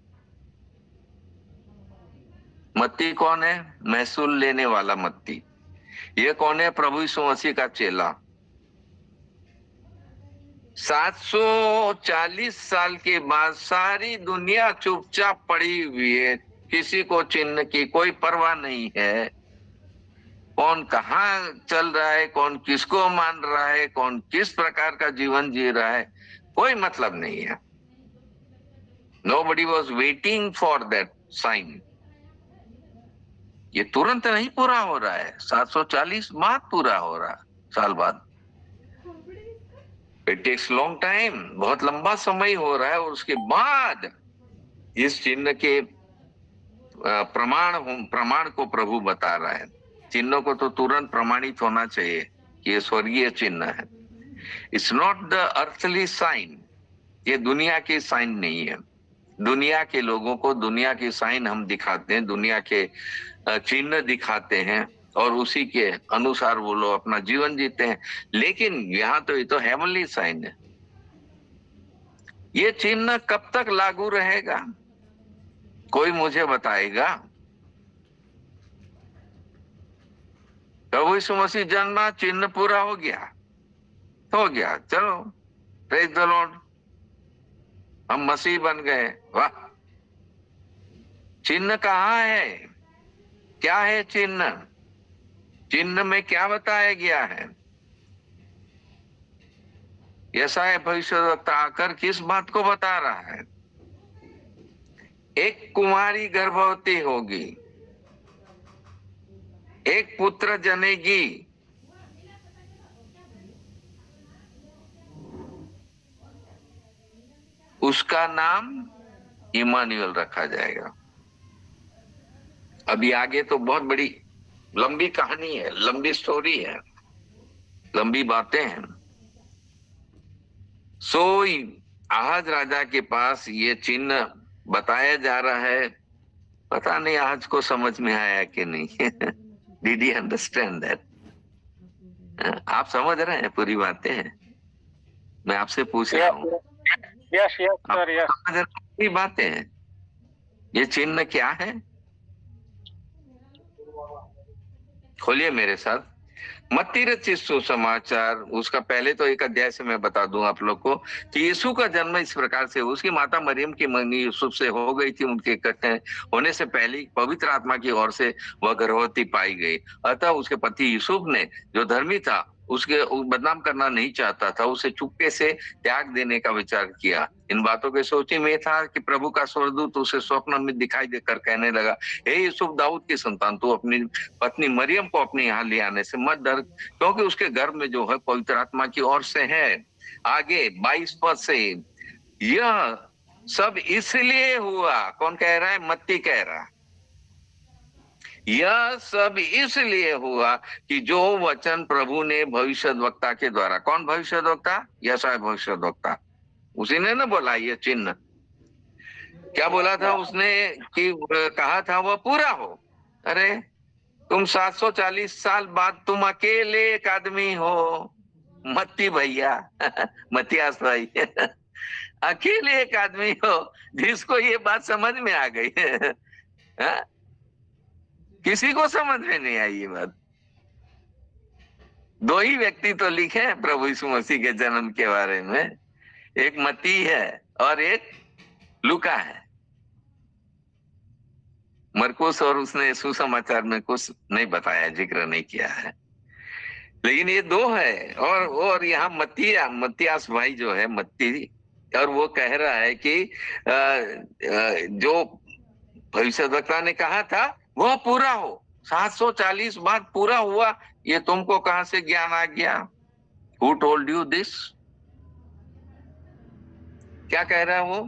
मत्ती कौन है? महसूल लेने वाला मत्ती। ये कौन है? प्रभु यीशु मसीह का चेला। 740 साल के बाद सारी दुनिया चुपचाप पड़ी हुई है, किसी को चिन्ह की कोई परवाह नहीं है। कौन कहाँ चल रहा है, कौन किसको मान रहा है, कौन किस प्रकार का जीवन जी रहा है, कोई मतलब नहीं है। Nobody was waiting for that sign. ये तुरंत नहीं पूरा हो रहा है, 740 बाद पूरा हो रहा है, साल बाद। It takes long time, बहुत लंबा समय हो रहा है, और उसके बाद इस चिन्ह के प्रमाण को प्रभु बता रहा है। चिन्ह को तो तुरंत प्रमाणित होना चाहिए कि ये स्वर्गीय चिन्ह है। It's not the earthly sign, ये दुनिया के साइन नहीं है। दुनिया के लोगों को दुनिया के साइन हम दिखाते हैं, दुनिया के चिन्ह दिखाते हैं, और उसी के अनुसार वो लोग अपना जीवन जीते हैं। लेकिन यहाँ तो ये तो हेवनली साइन है। ये चिन्ह कब तक लागू रहेगा, कोई मुझे बताएगा? प्रभु यीशु मसीह जन्मा, चिन्ह पूरा हो गया, चलो प्रेज द लॉर्ड, हम मसीह बन गए, वाह। चिन्ह कहाँ है? क्या है चिन्ह? चिन्ह में क्या बताया गया है? यशायाह भविष्यद्वक्ता आकर किस बात को बता रहा है? एक कुमारी गर्भवती होगी, एक पुत्र जनेगी, उसका नाम इमानुएल रखा जाएगा। अभी आगे तो बहुत बड़ी लंबी कहानी है, लंबी स्टोरी है, लंबी बातें हैं। सो आहज राजा के पास ये चिन्ह बताया जा रहा है। पता नहीं आहज को समझ में आया कि नहीं। Did he understand that? आप समझ रहे हैं पूरी बातें? मैं आपसे पूछ रहा हूँ, यस सर, यस। समझ रहे हैं पूरी बातें? ये चिन्ह क्या है? खोलिए मेरे साथ मत्ती रचित सुसमाचार, उसका पहले तो एक अध्याय से मैं बता दूं आप लोग को कि यीशु का जन्म इस प्रकार से, उसकी माता मरियम की मंगनी यूसुफ से हो गई थी। उनके इकट्ठे होने से पहले पवित्र आत्मा की ओर से वह गर्भवती पाई गई। अतः उसके पति यूसुफ ने, जो धर्मी था, उसके बदनाम करना नहीं चाहता था, उसे चुपके से त्याग देने का विचार किया। इन बातों के सोचे में था कि प्रभु का स्वर्गदूत उसे स्वप्न में दिखाई देकर कहने लगा, हे यूसुफ, दाऊद की संतान, तू अपनी पत्नी मरियम को अपने यहाँ ले आने से मत डर, क्योंकि उसके गर्भ में जो है पवित्र आत्मा की ओर से है। आगे 22 पद से, यह सब इसलिए हुआ, कौन कह रहा है? मत्ती कह रहा। यह सब इसलिए हुआ कि जो वचन प्रभु ने भविष्यद्वक्ता के द्वारा, कौन भविष्यद्वक्ता? यशायाह भविष्यद्वक्ता, उसी ने ना बोला ये चिन्ह। क्या बोला था उसने कि कहा था वह पूरा हो। अरे तुम 740 साल बाद तुम अकेले एक आदमी हो, मत्ती भैया, मत्तियास भाई, अकेले एक आदमी हो जिसको ये बात समझ में आ गई है। किसी को समझ में नहीं आई ये बात। दो ही व्यक्ति तो लिखे हैं प्रभु यीशु मसीह के जन्म के बारे में, एक मत्ती है और एक लूका है। मरकुस और उसने सुसमाचार में कुछ नहीं बताया, जिक्र नहीं किया है, लेकिन ये दो है। और यहाँ मत्तियास भाई जो है मत्ती, और वो कह रहा है कि जो भविष्यद्वक्ता ने कहा था वह पूरा हो। 740 बाद पूरा हुआ, ये तुमको कहां से ज्ञान आ गया? Who told you this? क्या कह रहा है वो?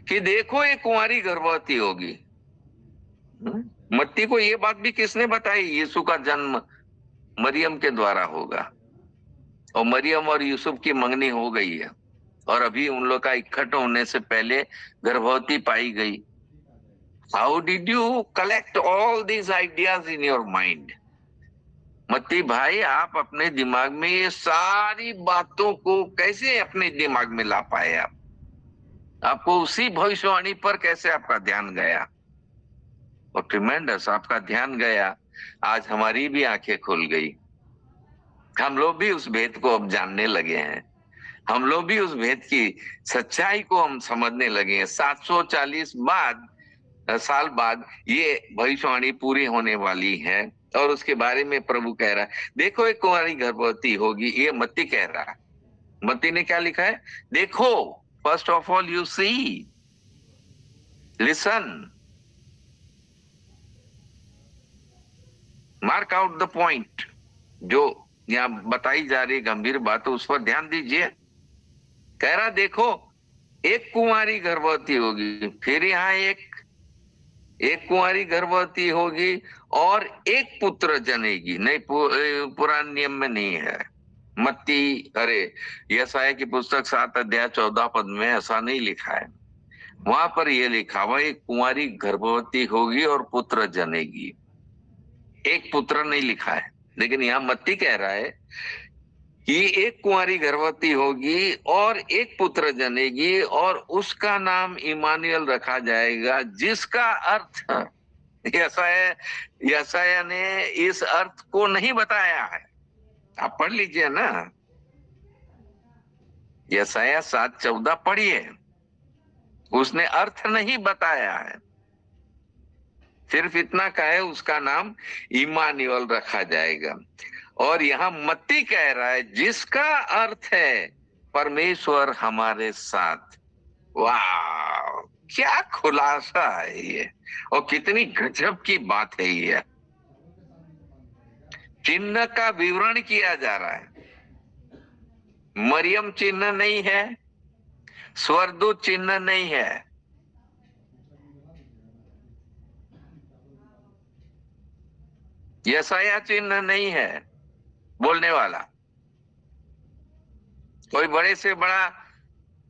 कि देखो एक कुंवारी गर्भवती होगी। मत्ती को ये बात भी किसने बताई? यीशु का जन्म मरियम के द्वारा होगा, और मरियम और यूसुफ की मंगनी हो गई है, और अभी उन लोग का इकट्ठ होने से पहले गर्भवती पाई गई। How did you collect all these ideas in your mind? मत्ती भाई, आप अपने दिमाग में ये सारी बातों को कैसे अपने दिमाग में ला पाए? आपको उसी भविष्यवाणी पर कैसे आपका ध्यान गया? और ट्रिमेंडस आपका ध्यान गया। आज हमारी भी आंखें खुल गई, हम लोग भी उस भेद को अब जानने लगे हैं, हम लोग भी उस भेद की सच्चाई को हम समझने लगे हैं। 740 साल बाद ये भविष्यवाणी पूरी होने वाली है, और उसके बारे में प्रभु कह रहा है, देखो एक कुंवारी गर्भवती होगी। ये मत्ती कह रहा है। मत्ती ने क्या लिखा है? देखो, first of all you see, listen, mark out the point. जो यहाँ बताई जा रही गंभीर बात, उस पर ध्यान दीजिए। कह रहा देखो एक कुंवारी गर्भवती होगी, फिर यहाँ एक कुंवारी गर्भवती होगी और एक पुत्र जनेगी। नहीं, पुराने नियम में नहीं है। मत्ती, अरे यशायाह की पुस्तक 7 अध्याय 14 पद में ऐसा नहीं लिखा है। वहां पर यह लिखा हुआ एक कुंवारी गर्भवती होगी और पुत्र जनेगी। एक पुत्र नहीं लिखा है, लेकिन यहाँ मत्ती कह रहा है कि एक कुंवारी गर्भवती होगी और एक पुत्र जनेगी, और उसका नाम इमानुएल रखा जाएगा, जिसका अर्थ यशायाह ने इस अर्थ को नहीं बताया है। आप पढ़ लीजिए ना, यशायाह 7:14 पढ़िए, उसने अर्थ नहीं बताया है। सिर्फ इतना कहे, उसका नाम इमानुएल रखा जाएगा। और यहाँ मत्ती कह रहा है जिसका अर्थ है परमेश्वर हमारे साथ। वाह, क्या खुलासा है ये, और कितनी गजब की बात है ये। चिन्ह का विवरण किया जा रहा है। मरियम चिन्ह नहीं है, स्वर्गदूत चिन्ह नहीं है, यशायाह चिन्ह नहीं है, बोलने वाला कोई बड़े से बड़ा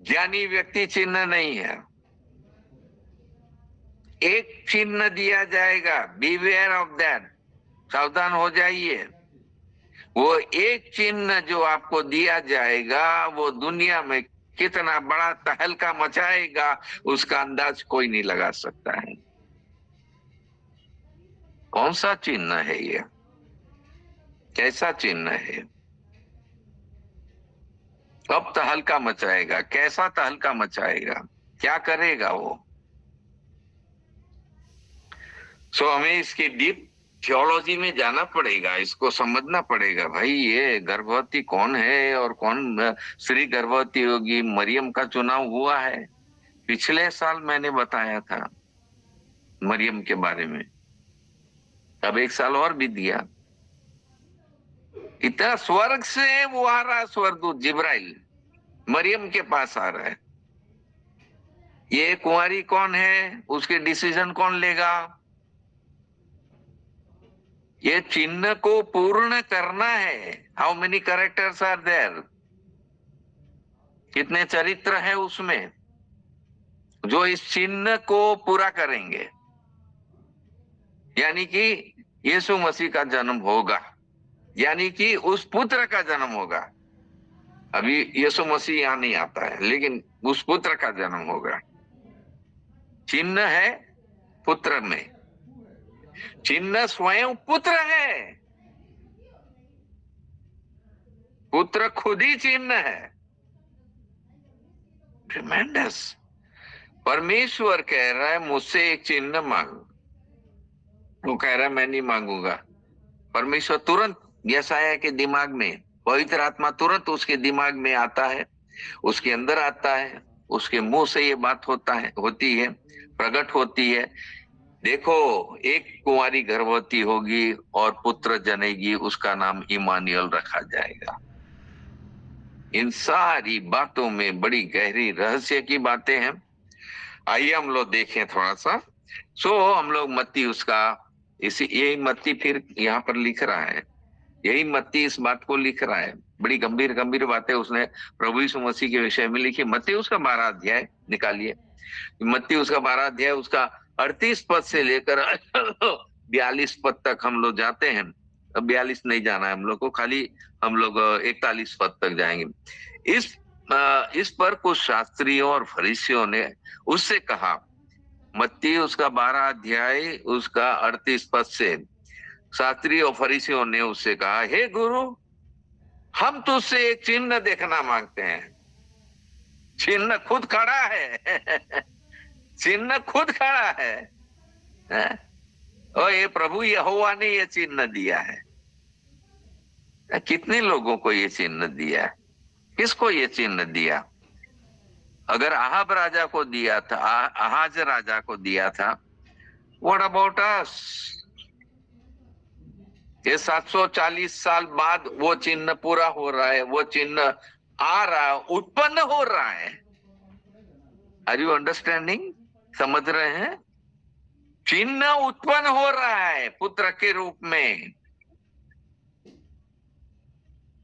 ज्ञानी व्यक्ति चिन्ह नहीं है। एक चिन्ह दिया जाएगा, बीवेयर ऑफ दैट, सावधान हो जाइए। वो एक चिन्ह जो आपको दिया जाएगा वो दुनिया में कितना बड़ा तहलका मचाएगा, उसका अंदाज कोई नहीं लगा सकता है। कौन सा चिन्ह है ये, कैसा चिन्ह है, कब तहलका मचाएगा, कैसा तहलका मचाएगा, क्या करेगा वो। सो हमें इसकी डीप थियोलॉजी में जाना पड़ेगा, इसको समझना पड़ेगा। भाई ये गर्भवती कौन है और कौन श्री गर्भवती होगी। मरियम का चुनाव हुआ है, पिछले साल मैंने बताया था मरियम के बारे में, अब एक साल और भी दिया। इतना स्वर्ग से वो आ रहा, स्वर्गदूत जिब्राइल मरियम के पास आ रहा है। ये कुंवारी कौन है, उसके डिसीजन कौन लेगा। ये चिन्ह को पूर्ण करना है। How many characters are there, कितने चरित्र है उसमें जो इस चिन्ह को पूरा करेंगे। यानी कि यीशु मसीह का जन्म होगा, यानी कि उस पुत्र का जन्म होगा। अभी यीशु मसीह यहां नहीं आता है, लेकिन उस पुत्र का जन्म होगा। चिन्ह है पुत्र में, चिन्ह स्वयं पुत्र है, पुत्र खुद ही चिन्ह है। ट्रिमेंडस। परमेश्वर कह रहा है मुझसे एक चिन्ह मांग, वो कह रहा है मैं नहीं मांगूंगा। परमेश्वर तुरंत यशायाह के दिमाग में, पवित्र आत्मा तुरंत उसके दिमाग में आता है, उसके अंदर आता है, उसके मुंह से ये बात होती है, प्रकट होती है। देखो, एक कुंवारी गर्भवती होगी और पुत्र जनेगी, उसका नाम इमानुएल रखा जाएगा। इन सारी बातों में बड़ी गहरी रहस्य की बातें हैं। आइए हम लोग देखें थोड़ा सा। हम लोग मत्ती उसका यही मत्ती फिर यहाँ पर लिख रहा है, यही मत्ती इस बात को लिख रहा है। बड़ी गंभीर गंभीर बातें उसने प्रभु यीशु मसीह के विषय में लिखी। मत्ती उसका 12 अध्याय निकालिए, मत्ती उसका 12 अध्याय, उसका 38 पद से लेकर 42 पद तक हम लोग जाते हैं। अब 42 नहीं जाना है हम लोग को, खाली हम लोग 41 पद तक जाएंगे। इस पर कुछ शास्त्रियों और फरीसियों ने उससे कहा, मत्ती उसका 12 अध्याय उसका 38 पद से, शास्त्री और फरीसियों ने उससे कहा, हे गुरु, हम तुझसे एक चिन्ह देखना मांगते हैं। चिन्ह खुद खड़ा है चिन्ह खुद खड़ा है। और ये प्रभु यहोवा ने ये चिन्ह दिया है। कितने लोगों को ये चिन्ह दिया है, किसको ये चिन्ह दिया। अगर आहाब राजा को दिया था, आहाज राजा को दिया था, व्हाट अबाउट अस। ये 740 साल बाद वो चिन्ह पूरा हो रहा है, वो चिन्ह आ रहा, उत्पन्न हो रहा है। आर यू अंडरस्टैंडिंग, समझ रहे हैं। चिन्ह उत्पन्न हो रहा है पुत्र के रूप में।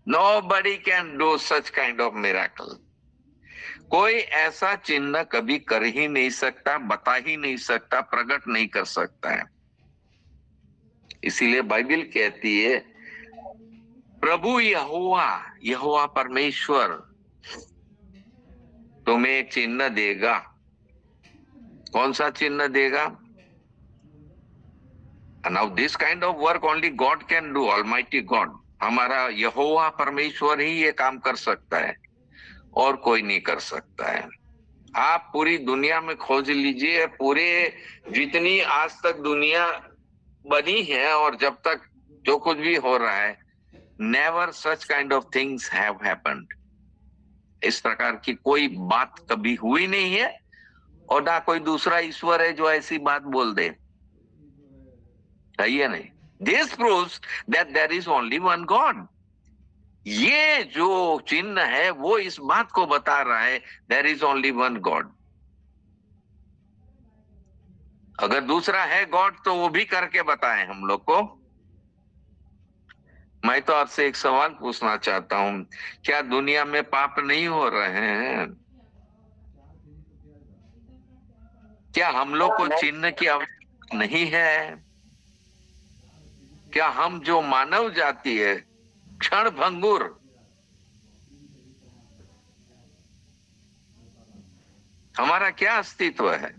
Nobody can do such kind of miracle. कोई ऐसा चिन्ह कभी कर ही नहीं सकता, बता ही नहीं सकता, प्रकट नहीं कर सकता है। इसीलिए बाइबल कहती है प्रभु यहोवा परमेश्वर तुम्हें एक चिन्ह देगा। कौन सा चिन्ह देगा। Now this kind of work only God can do, Almighty God. हमारा यहोवा परमेश्वर ही ये काम कर सकता है और कोई नहीं कर सकता है। आप पूरी दुनिया में खोज लीजिए, पूरे जितनी आज तक दुनिया बनी है और जब तक जो कुछ भी हो रहा है, never such kind of things have happened. इस प्रकार की कोई बात कभी हुई नहीं है, और ना कोई दूसरा ईश्वर है जो ऐसी बात बोल दे। सही है नहीं? This proves that there is only one God. ये जो चिन्ह है वो इस बात को बता रहा है, there is only one God. अगर दूसरा है गॉड तो वो भी करके बताए हम लोग को। मैं तो आपसे एक सवाल पूछना चाहता हूं, क्या दुनिया में पाप नहीं हो रहे हैं? क्या हम लोग को चिन्ह की आवश्यकता नहीं है? क्या हम जो मानव जाति है, क्षण भंगुर, हमारा क्या अस्तित्व है?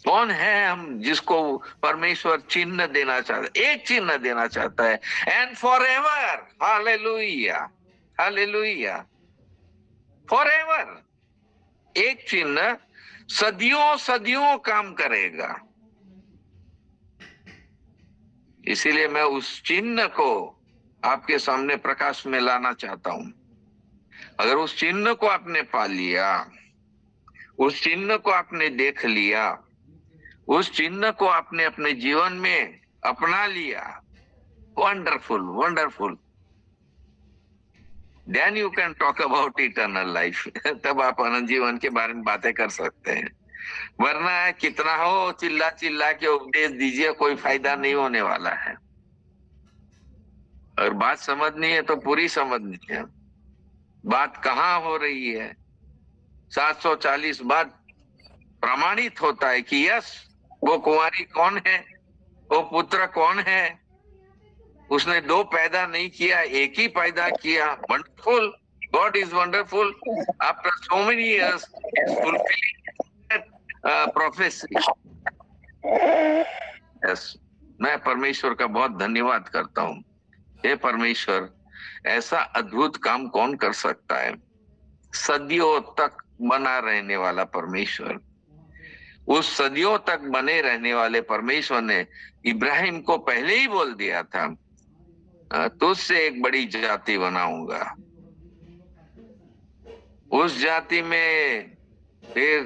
कौन है हम जिसको परमेश्वर चिन्ह देना चाहता है? एक चिन्ह देना चाहता है, and for ever. Hallelujah, hallelujah. For ever एक चिन्ह सदियों सदियों काम करेगा। इसीलिए मैं उस चिन्ह को आपके सामने प्रकाश में लाना चाहता हूं। अगर उस चिन्ह को आपने पा लिया, उस चिन्ह को आपने देख लिया, उस चिन्ह को आपने अपने जीवन में अपना लिया, wonderful wonderful, then you can talk about eternal life. तब आप अनंत जीवन के बारे में बातें कर सकते हैं। वरना कितना हो चिल्ला चिल्ला के उपदेश दीजिए, कोई फायदा नहीं होने वाला है। और बात समझनी है तो पूरी समझनी है। बात कहाँ हो रही है? 740 बात प्रमाणित होता है कि यस, वो कुंवारी कौन है, वो पुत्र कौन है। उसने दो पैदा नहीं किया, एक ही पैदा किया। Wonderful, God is wonderful. After so many years is fulfilling prophecy. Yes, मैं परमेश्वर का बहुत धन्यवाद करता हूँ। हे परमेश्वर, ऐसा अद्भुत काम कौन कर सकता है? सदियों तक बना रहने वाला परमेश्वर, उस सदियों तक बने रहने वाले परमेश्वर ने इब्राहिम को पहले ही बोल दिया था, तुझसे एक बड़ी जाति बनाऊंगा। उस जाति में फिर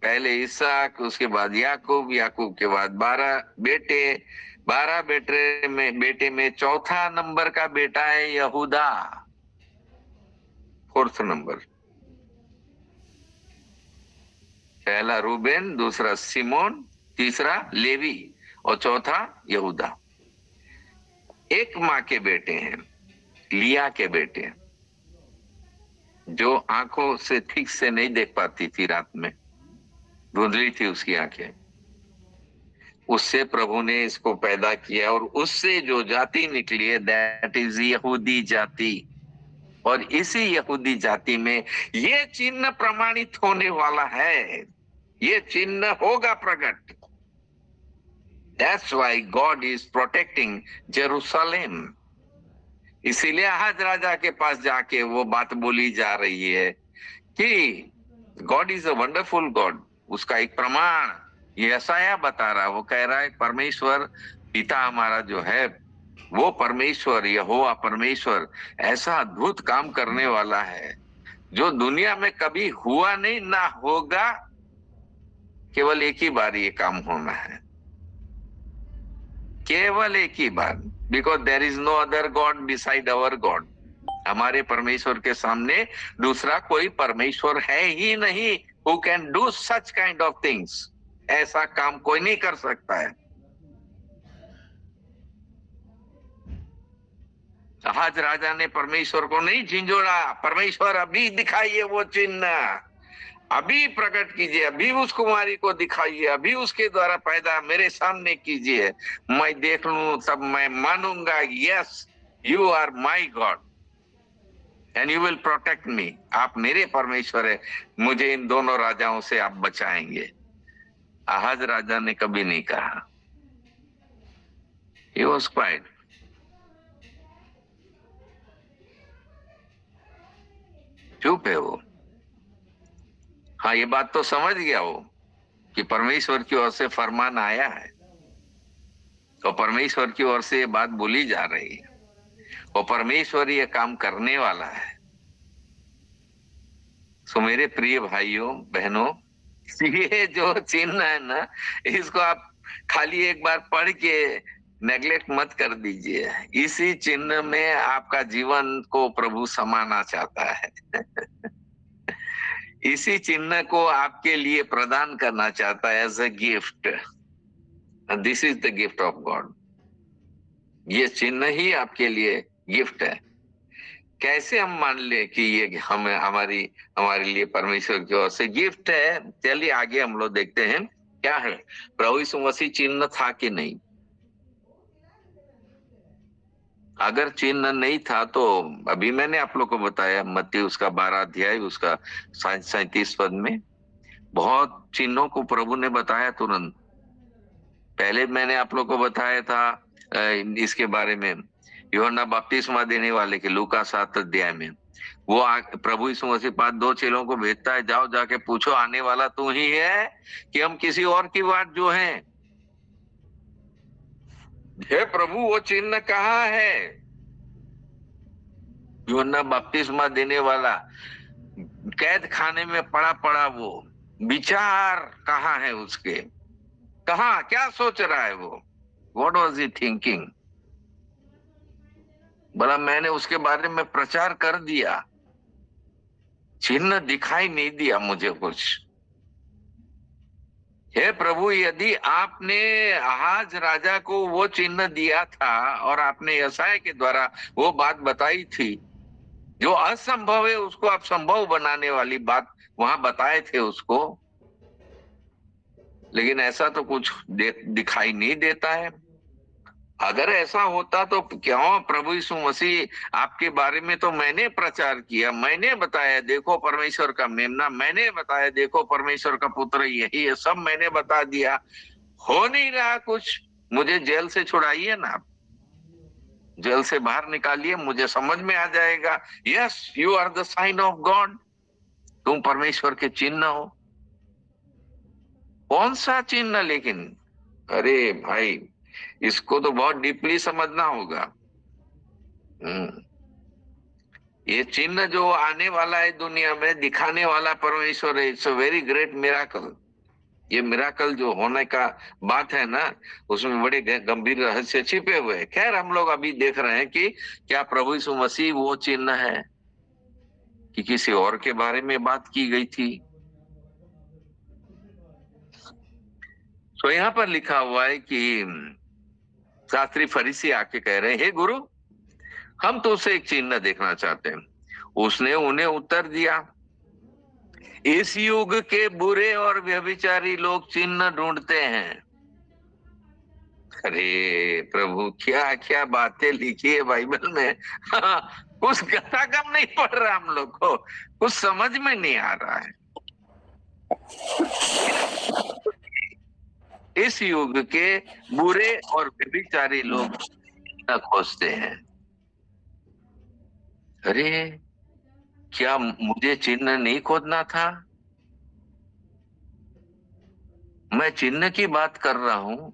पहले इसहाक, उसके बाद याकूब, याकूब के बाद 12 बेटे, 12 बेटे में चौथा नंबर का बेटा है यहूदा, 4th नंबर। पहला रूबेन, दूसरा सिमोन, तीसरा लेवी और चौथा यहूदा। एक माँ के बेटे हैं, लिया के बेटे, जो आंखों से ठीक से नहीं देख पाती थी, रात में धुंधली थी उसकी आंखें। उससे प्रभु ने इसको पैदा किया और उससे जो जाति निकली है, दैट इज यहूदी जाति। और इसी यहूदी जाति में ये चिन्ह प्रमाणित होने वाला है, ये चिन्ह होगा प्रकट। That's why God is protecting Jerusalem। इसीलिए आहज राजा के पास जाके वो बात बोली जा रही है कि God is a wonderful God. उसका एक प्रमाण यशायाह बता रहा है, वो कह रहा है परमेश्वर पिता हमारा जो है वो परमेश्वर, यहोवा परमेश्वर ऐसा अद्भुत काम करने वाला है जो दुनिया में कभी हुआ नहीं, ना होगा। केवल एक ही बार ये काम होना है, केवल एक ही बार। Because there is no other god beside our God. हमारे परमेश्वर के सामने दूसरा कोई परमेश्वर है ही नहीं who can do such kind of things. ऐसा काम कोई नहीं कर सकता है। आज राजा ने परमेश्वर को नहीं झिंझोड़ा, परमेश्वर अभी दिखाइए वो चिन्ह, अभी प्रकट कीजिए, अभी उस कुमारी को दिखाइए, अभी उसके द्वारा पैदा मेरे सामने कीजिए, मैं देख लूं तब मैं मानूंगा, yes you are my God and you will protect me. आप मेरे परमेश्वर है, मुझे इन दोनों राजाओं से आप बचाएंगे। आहज राजा ने कभी नहीं कहा, he was quiet। चुप है वो। हाँ, ये बात तो समझ गया वो कि परमेश्वर की ओर से फरमान आया है और परमेश्वर की ओर से ये बात बोली जा रही है और परमेश्वर ये काम करने वाला है। सो मेरे प्रिय भाइयों बहनों, ये जो चिन्ह है ना, इसको आप खाली एक बार पढ़ के नेग्लेक्ट मत कर दीजिए। इसी चिन्ह में आपका जीवन को प्रभु समाना चाहता है। इसी चिन्ह को आपके लिए प्रदान करना चाहता है as a gift. This is the gift of God. ये चिन्ह ही आपके लिए गिफ्ट है। कैसे हम मान ले कि ये हमें हमारे लिए परमेश्वर की ओर से गिफ्ट है? चलिए आगे हम लोग देखते हैं क्या है। प्रभु यीशु मसीह चिन्ह था कि नहीं? अगर चिन्ह नहीं था तो अभी मैंने आप लोग को बताया, मत्ती उसका 12 अध्याय उसका 37 पद में बहुत चिन्हों को प्रभु ने बताया तुरंत। पहले मैंने आप लोग को बताया था इसके बारे में, यूहन्ना बपतिस्मा देने वाले के लूका 7 अध्याय में वो प्रभु यीशु मसीह पास 2 चेलों को भेजता है, जाओ जाके पूछो आने वाला तू ही है कि हम किसी और की बात जो है। हे प्रभु, वो चिन्ह कहाँ है? यूहन्ना बपतिस्मा देने वाला कैद खाने में पड़ा पड़ा, वो विचार कहाँ है उसके? कहाँ क्या सोच रहा है वो? What was he thinking? बोला मैंने उसके बारे में प्रचार कर दिया, चिन्ह दिखाई नहीं दिया मुझे कुछ। हे प्रभु, यदि आपने आहाज राजा को वो चिन्ह दिया था और आपने यशायाह के द्वारा वो बात बताई थी, जो असंभव है उसको आप संभव बनाने वाली बात वहां बताए थे उसको, लेकिन ऐसा तो कुछ दिखाई नहीं देता है। अगर ऐसा होता तो क्यों प्रभु यीशु मसीह आपके बारे में तो मैंने प्रचार किया, मैंने बताया देखो परमेश्वर का मेमना, मैंने बताया देखो परमेश्वर का पुत्र यही है, सब मैंने बता दिया, हो नहीं रहा कुछ, मुझे जेल से छुड़ाइए ना, जेल से बाहर निकालिए, मुझे समझ में आ जाएगा। Yes, you are the sign of God, तुम परमेश्वर के चिन्ह हो। कौन सा चिन्ह? लेकिन अरे भाई, इसको तो बहुत डीपली समझना होगा। ये चिन्ह जो आने वाला है दुनिया में, दिखाने वाला परमेश्वर है। It's a very great miracle. ये मिराकल जो होने का बात है ना, उसमें बड़े गंभीर रहस्य छिपे हुए हैं। खैर, हम लोग अभी देख रहे हैं कि क्या प्रभु यीशु मसीह वो चिन्ह है कि किसी और के बारे में बात की गई थी। तो यहाँ पर लिखा हुआ है कि शास्त्री फरीसी आके कह रहे हैं, हे गुरु, हम तो उसे एक चिन्ह देखना चाहते हैं। उसने उन्हें उत्तर दिया, इस युग के बुरे और व्यभिचारी लोग चिन्ह ढूंढते हैं। अरे प्रभु, क्या क्या बातें लिखी है बाइबल में। कुछ गतागम नहीं पड़ रहा, हम लोग को कुछ समझ में नहीं आ रहा है। इस युग के बुरे और व्यभिचारी लोग खोजते हैं। अरे क्या मुझे चिन्ह नहीं खोजना था? मैं चिन्ह की बात कर रहा हूं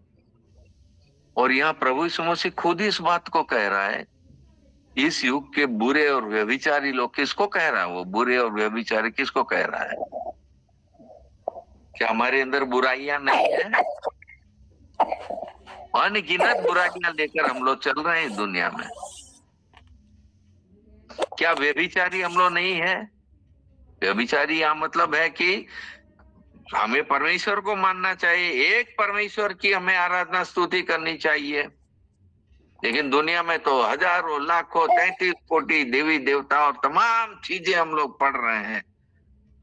और यहाँ प्रभु यीशु मसीह खुद इस बात को कह रहा है। इस युग के बुरे और व्यभिचारी लोग, किसको कह रहा है वो? बुरे और व्यभिचारी किसको कह रहा है? क्या हमारे अंदर बुराइयां नहीं है? अनगिनत बुराइयां लेकर हम लोग चल रहे हैं दुनिया में। क्या व्यभिचारी हम लोग नहीं है? व्यभिचारी यहाँ मतलब है कि हमें परमेश्वर को मानना चाहिए, एक परमेश्वर की हमें आराधना स्तुति करनी चाहिए, लेकिन दुनिया में तो हजारों लाखों 33 कोटि देवी देवता और तमाम चीजें हम लोग पढ़ रहे हैं।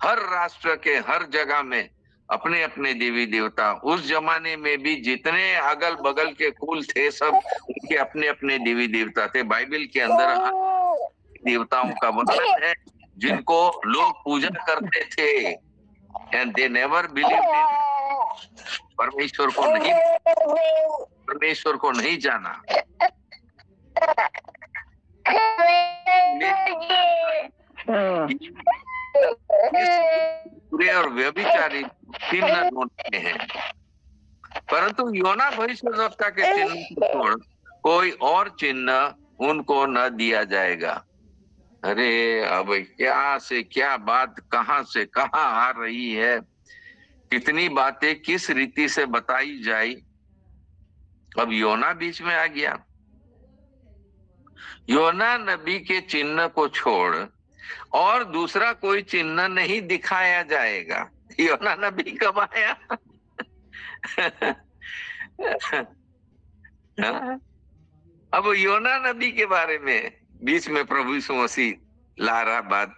हर राष्ट्र के हर जगह में अपने अपने देवी देवता। उस जमाने में भी जितने अगल बगल के कुल थे, सब उनके अपने अपने देवी देवता थे। बाइबल के अंदर देवताओं का वर्णन है जिनको लोग पूजा करते थे, and they never believed in. परमेश्वर को नहीं जाना। बुरे और व्यभिचारी चिन्ह ढूंढते हैं, परंतु योना भविष्यद्वक्ता के चिन्ह को छोड़ कोई और चिन्ह उनको न दिया जाएगा। अरे अब क्या से क्या बात कहां से कहां आ रही है, कितनी बातें किस रीति से बताई जाए। अब योना बीच में आ गया। योना नबी के चिन्ह को छोड़ और दूसरा कोई चिन्ह नहीं दिखाया जाएगा। योना नबी कब आया? अब योना नबी के बारे में बीच में प्रभु यीशु मसीह ला रहा बात,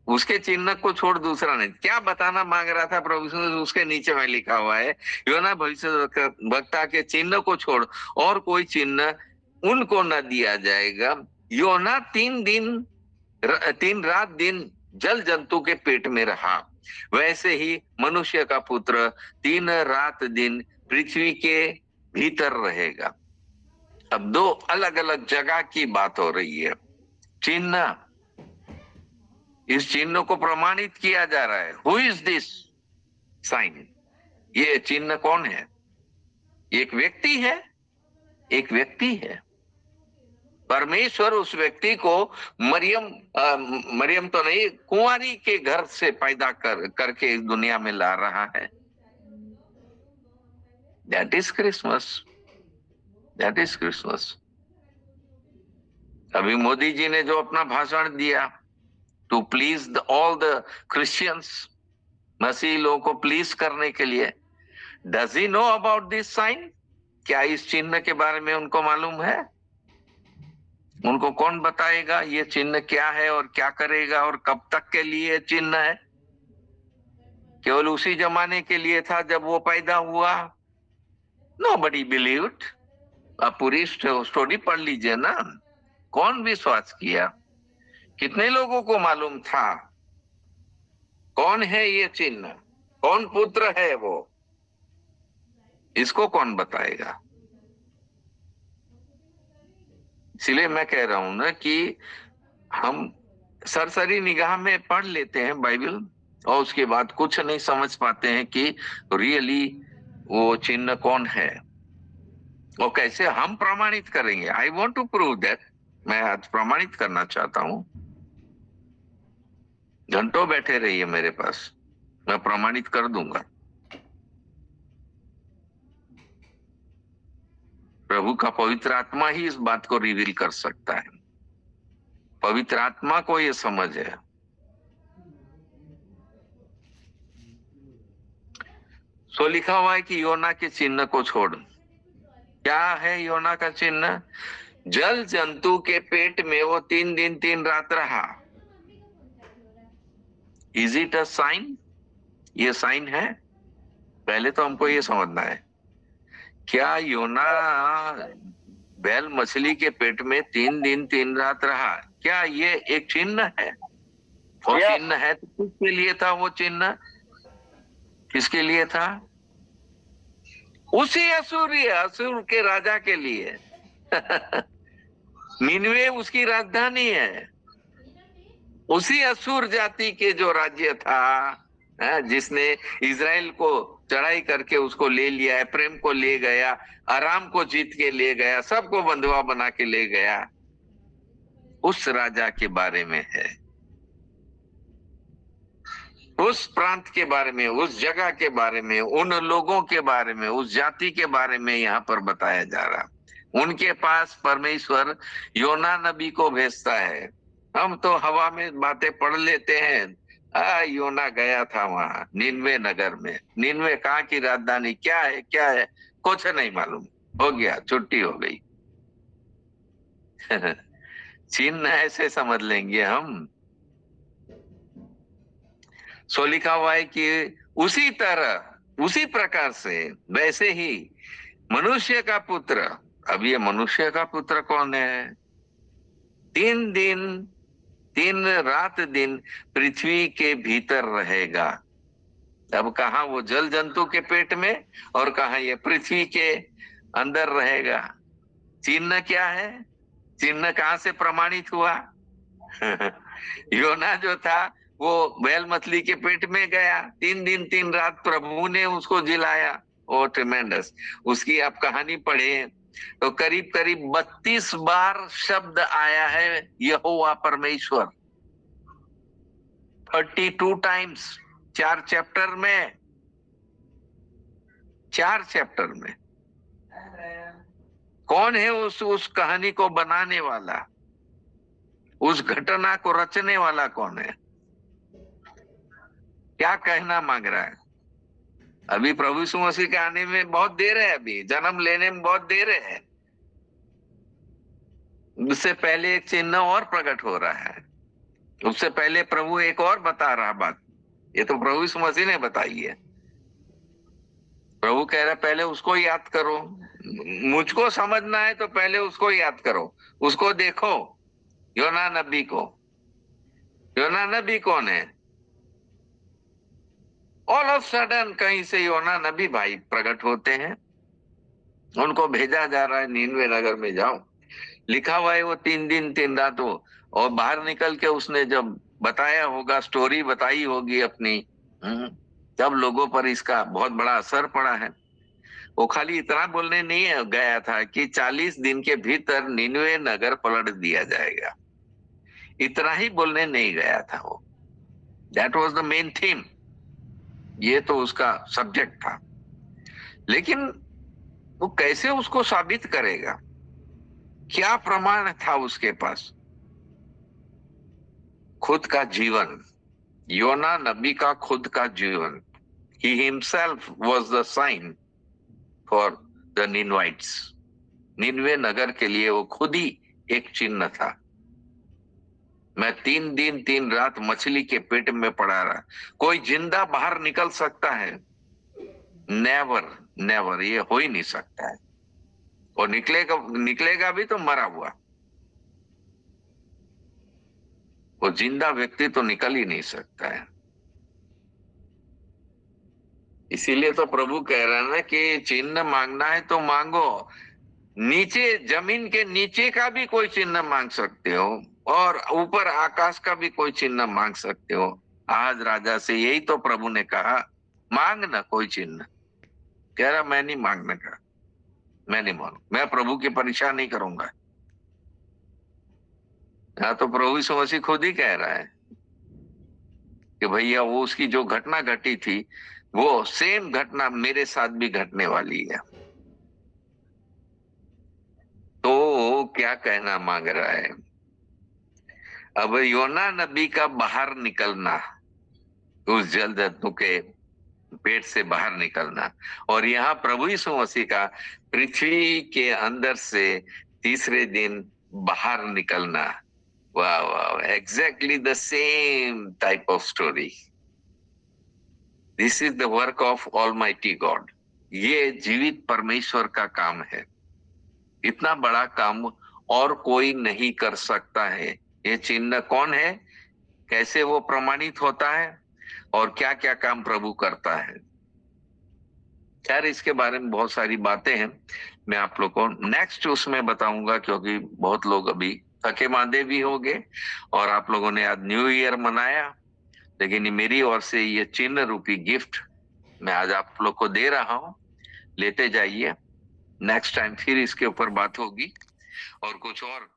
उसके चिन्ह को छोड़ दूसरा नहीं। क्या बताना मांग रहा था प्रभु यीशु मसीह, उसके नीचे में लिखा हुआ है योना भविष्यद्वक्ता के चिन्ह को छोड़ और कोई चिन्ह उनको न दिया जाएगा। योना 3 रात दिन जल जंतु के पेट में रहा, वैसे ही मनुष्य का पुत्र 3 रात दिन पृथ्वी के भीतर रहेगा। अब 2 अलग अलग जगह की बात हो रही है। चिन्ह, इस चिन्ह को प्रमाणित किया जा रहा है। Who is this sign? ये चिन्ह कौन है? एक व्यक्ति है, एक व्यक्ति है। परमेश्वर उस व्यक्ति को मरियम तो नहीं, कुंवारी के घर से पैदा करके इस दुनिया में ला रहा है। That is Christmas, that is Christmas. अभी मोदी जी ने जो अपना भाषण दिया to please all the Christians, मसीह लोगों को प्लीज करने के लिए, does he know about this sign? क्या इस चिन्ह के बारे में उनको मालूम है? उनको कौन बताएगा ये चिन्ह क्या है और क्या करेगा और कब तक के लिए चिन्ह है? केवल उसी जमाने के लिए था जब वो पैदा हुआ? Nobody believed. आप पूरी स्टोरी पढ़ लीजिए ना। कौन विश्वास किया? कितने लोगों को मालूम था? कौन है ये चिन्ह? कौन पुत्र है वो? इसको कौन बताएगा? इसलिए मैं कह रहा हूं ना कि हम सरसरी निगाह में पढ़ लेते हैं बाइबल और उसके बाद कुछ नहीं समझ पाते हैं कि रियली वो चिन्ह कौन है और कैसे हम प्रमाणित करेंगे। I want to prove that. मैं आज प्रमाणित करना चाहता हूं। घंटों बैठे रहिए मेरे पास, मैं प्रमाणित कर दूंगा। प्रभु का पवित्र आत्मा ही इस बात को रिवील कर सकता है। पवित्र आत्मा को यह समझ है। सो लिखा हुआ है कि योना के चिन्ह को छोड़। क्या है योना का चिन्ह? जल जंतु के पेट में वो 3 दिन 3 रात रहा। Is it a sign? ये साइन है? पहले तो हमको ये समझना है, क्या योना बैल मछली के पेट में 3 दिन 3 रात रहा? क्या ये एक चिन्ह है? वो चिन्ह है तो किसके लिए था वो चिन्ह? किसके लिए था? उसी असुर के राजा के लिए। निनवे उसकी राजधानी है। उसी असुर जाति के जो राज्य था, जिसने इजराइल को चढ़ाई करके उसको ले लिया, प्रेम को ले गया, आराम को जीत के ले गया, सबको बंधुआ बना के ले गया, उस राजा के बारे में है। उस प्रांत के बारे में, उस जगह के बारे में, उन लोगों के बारे में, उस जाति के बारे में यहाँ पर बताया जा रहा। उनके पास परमेश्वर योना नबी को भेजता है। हम तो हवा में बातें पढ़ लेते हैं। योना गया था वहां निनवे नगर में। निनवे कहाँ की राजधानी? क्या है, क्या है, कुछ नहीं मालूम। हो गया, छुट्टी हो गई। चिन्ह ऐसे समझ लेंगे हम। सो लिखा हुआ है कि उसी तरह, उसी प्रकार से, वैसे ही मनुष्य का पुत्र। अब ये मनुष्य का पुत्र कौन है? 3 दिन 3 रात दिन पृथ्वी के भीतर रहेगा। अब कहा वो जल जंतु के पेट में और कहा ये पृथ्वी के अंदर रहेगा। चिन्ह क्या है? चिन्ह कहां से प्रमाणित हुआ? योना जो था वो बैल मछली के पेट में गया, 3 दिन 3 रात प्रभु ने उसको जिलाया। ओ ट्रिमेंडस। उसकी आप कहानी पढ़े तो करीब करीब 32 बार शब्द आया है यहोवा परमेश्वर, 32 टाइम्स, 4 चैप्टर में। 4 चैप्टर में कौन है उस कहानी को बनाने वाला, उस घटना को रचने वाला कौन है? क्या कहना मांग रहा है? अभी प्रभु यीशु मसीह के आने में बहुत देर है, अभी जन्म लेने में बहुत देर है। उससे पहले एक चिन्ह और प्रकट हो रहा है। उससे पहले प्रभु एक और बता रहा बात, ये तो प्रभु यीशु मसीह ने बताई है। प्रभु कह रहा है पहले उसको याद करो, मुझको समझना है तो पहले उसको याद करो, उसको देखो, योना नबी को। योना नबी कौन है? ऑल ऑफ सडन कहीं से योना नबी भाई प्रकट होते हैं, उनको भेजा जा रहा है नीनवे नगर में, जाओ। लिखा हुआ है वो 3 दिन 3 रात हो, और बाहर निकल के उसने जब बताया होगा, स्टोरी बताई होगी अपनी, तब लोगों पर इसका बहुत बड़ा असर पड़ा है। वो खाली इतना बोलने नहीं गया था कि 40 दिन के भीतर नीनवे नगर पलट दिया जाएगा, इतना ही बोलने नहीं गया था वो। That was the main theme, ये तो उसका सब्जेक्ट था। लेकिन वो कैसे उसको साबित करेगा? क्या प्रमाण था उसके पास? खुद का जीवन, योना नबी का खुद का जीवन। He himself was the sign for the Ninevites. निन्वे नगर के लिए वो खुद ही एक चिन्ह था। मैं 3 दिन 3 रात मछली के पेट में पड़ा रहा। कोई जिंदा बाहर निकल सकता है? नेवर नेवर, ये हो ही नहीं सकता है। और निकलेगा भी तो मरा हुआ, वो जिंदा व्यक्ति तो निकल ही नहीं सकता है। इसीलिए तो प्रभु कह रहा है ना कि चिन्ह मांगना है तो मांगो, नीचे जमीन के नीचे का भी कोई चिन्ह मांग सकते हो, और ऊपर आकाश का भी कोई चिन्ह मांग सकते हो। आज राजा से यही तो प्रभु ने कहा, मांग ना कोई चिन्ह। कह रहा मैं नहीं मांगने का, मैं नहीं मांग, मैं प्रभु की परीक्षा नहीं करूंगा। हाँ, तो प्रभु यीशु मसीह खुद ही कह रहा है कि भैया वो उसकी जो घटना घटी थी, वो सेम घटना मेरे साथ भी घटने वाली है। तो क्या कहना मांग रहा है? अब योना नबी का बाहर निकलना, उस जल जंतु के पेट से बाहर निकलना, और यहाँ प्रभु यीशु मसीह का पृथ्वी के अंदर से तीसरे दिन बाहर निकलना, वाह वाह, exactly the same type of story. This is the work of almighty God. ये जीवित परमेश्वर का काम है। इतना बड़ा काम और कोई नहीं कर सकता है। ये चिन्ह कौन है, कैसे वो प्रमाणित होता है, और क्या क्या काम प्रभु करता है। खैर, इसके बारे में बहुत सारी बातें हैं, मैं आप लोग को नेक्स्ट उसमें बताऊंगा, क्योंकि बहुत लोग अभी थके मांदे भी हो गए, और आप लोगों ने आज न्यू ईयर मनाया। लेकिन मेरी ओर से ये चिन्ह रूपी गिफ्ट मैं आज आप लोग को दे रहा हूं, लेते जाइए। नेक्स्ट टाइम फिर इसके ऊपर बात होगी और कुछ और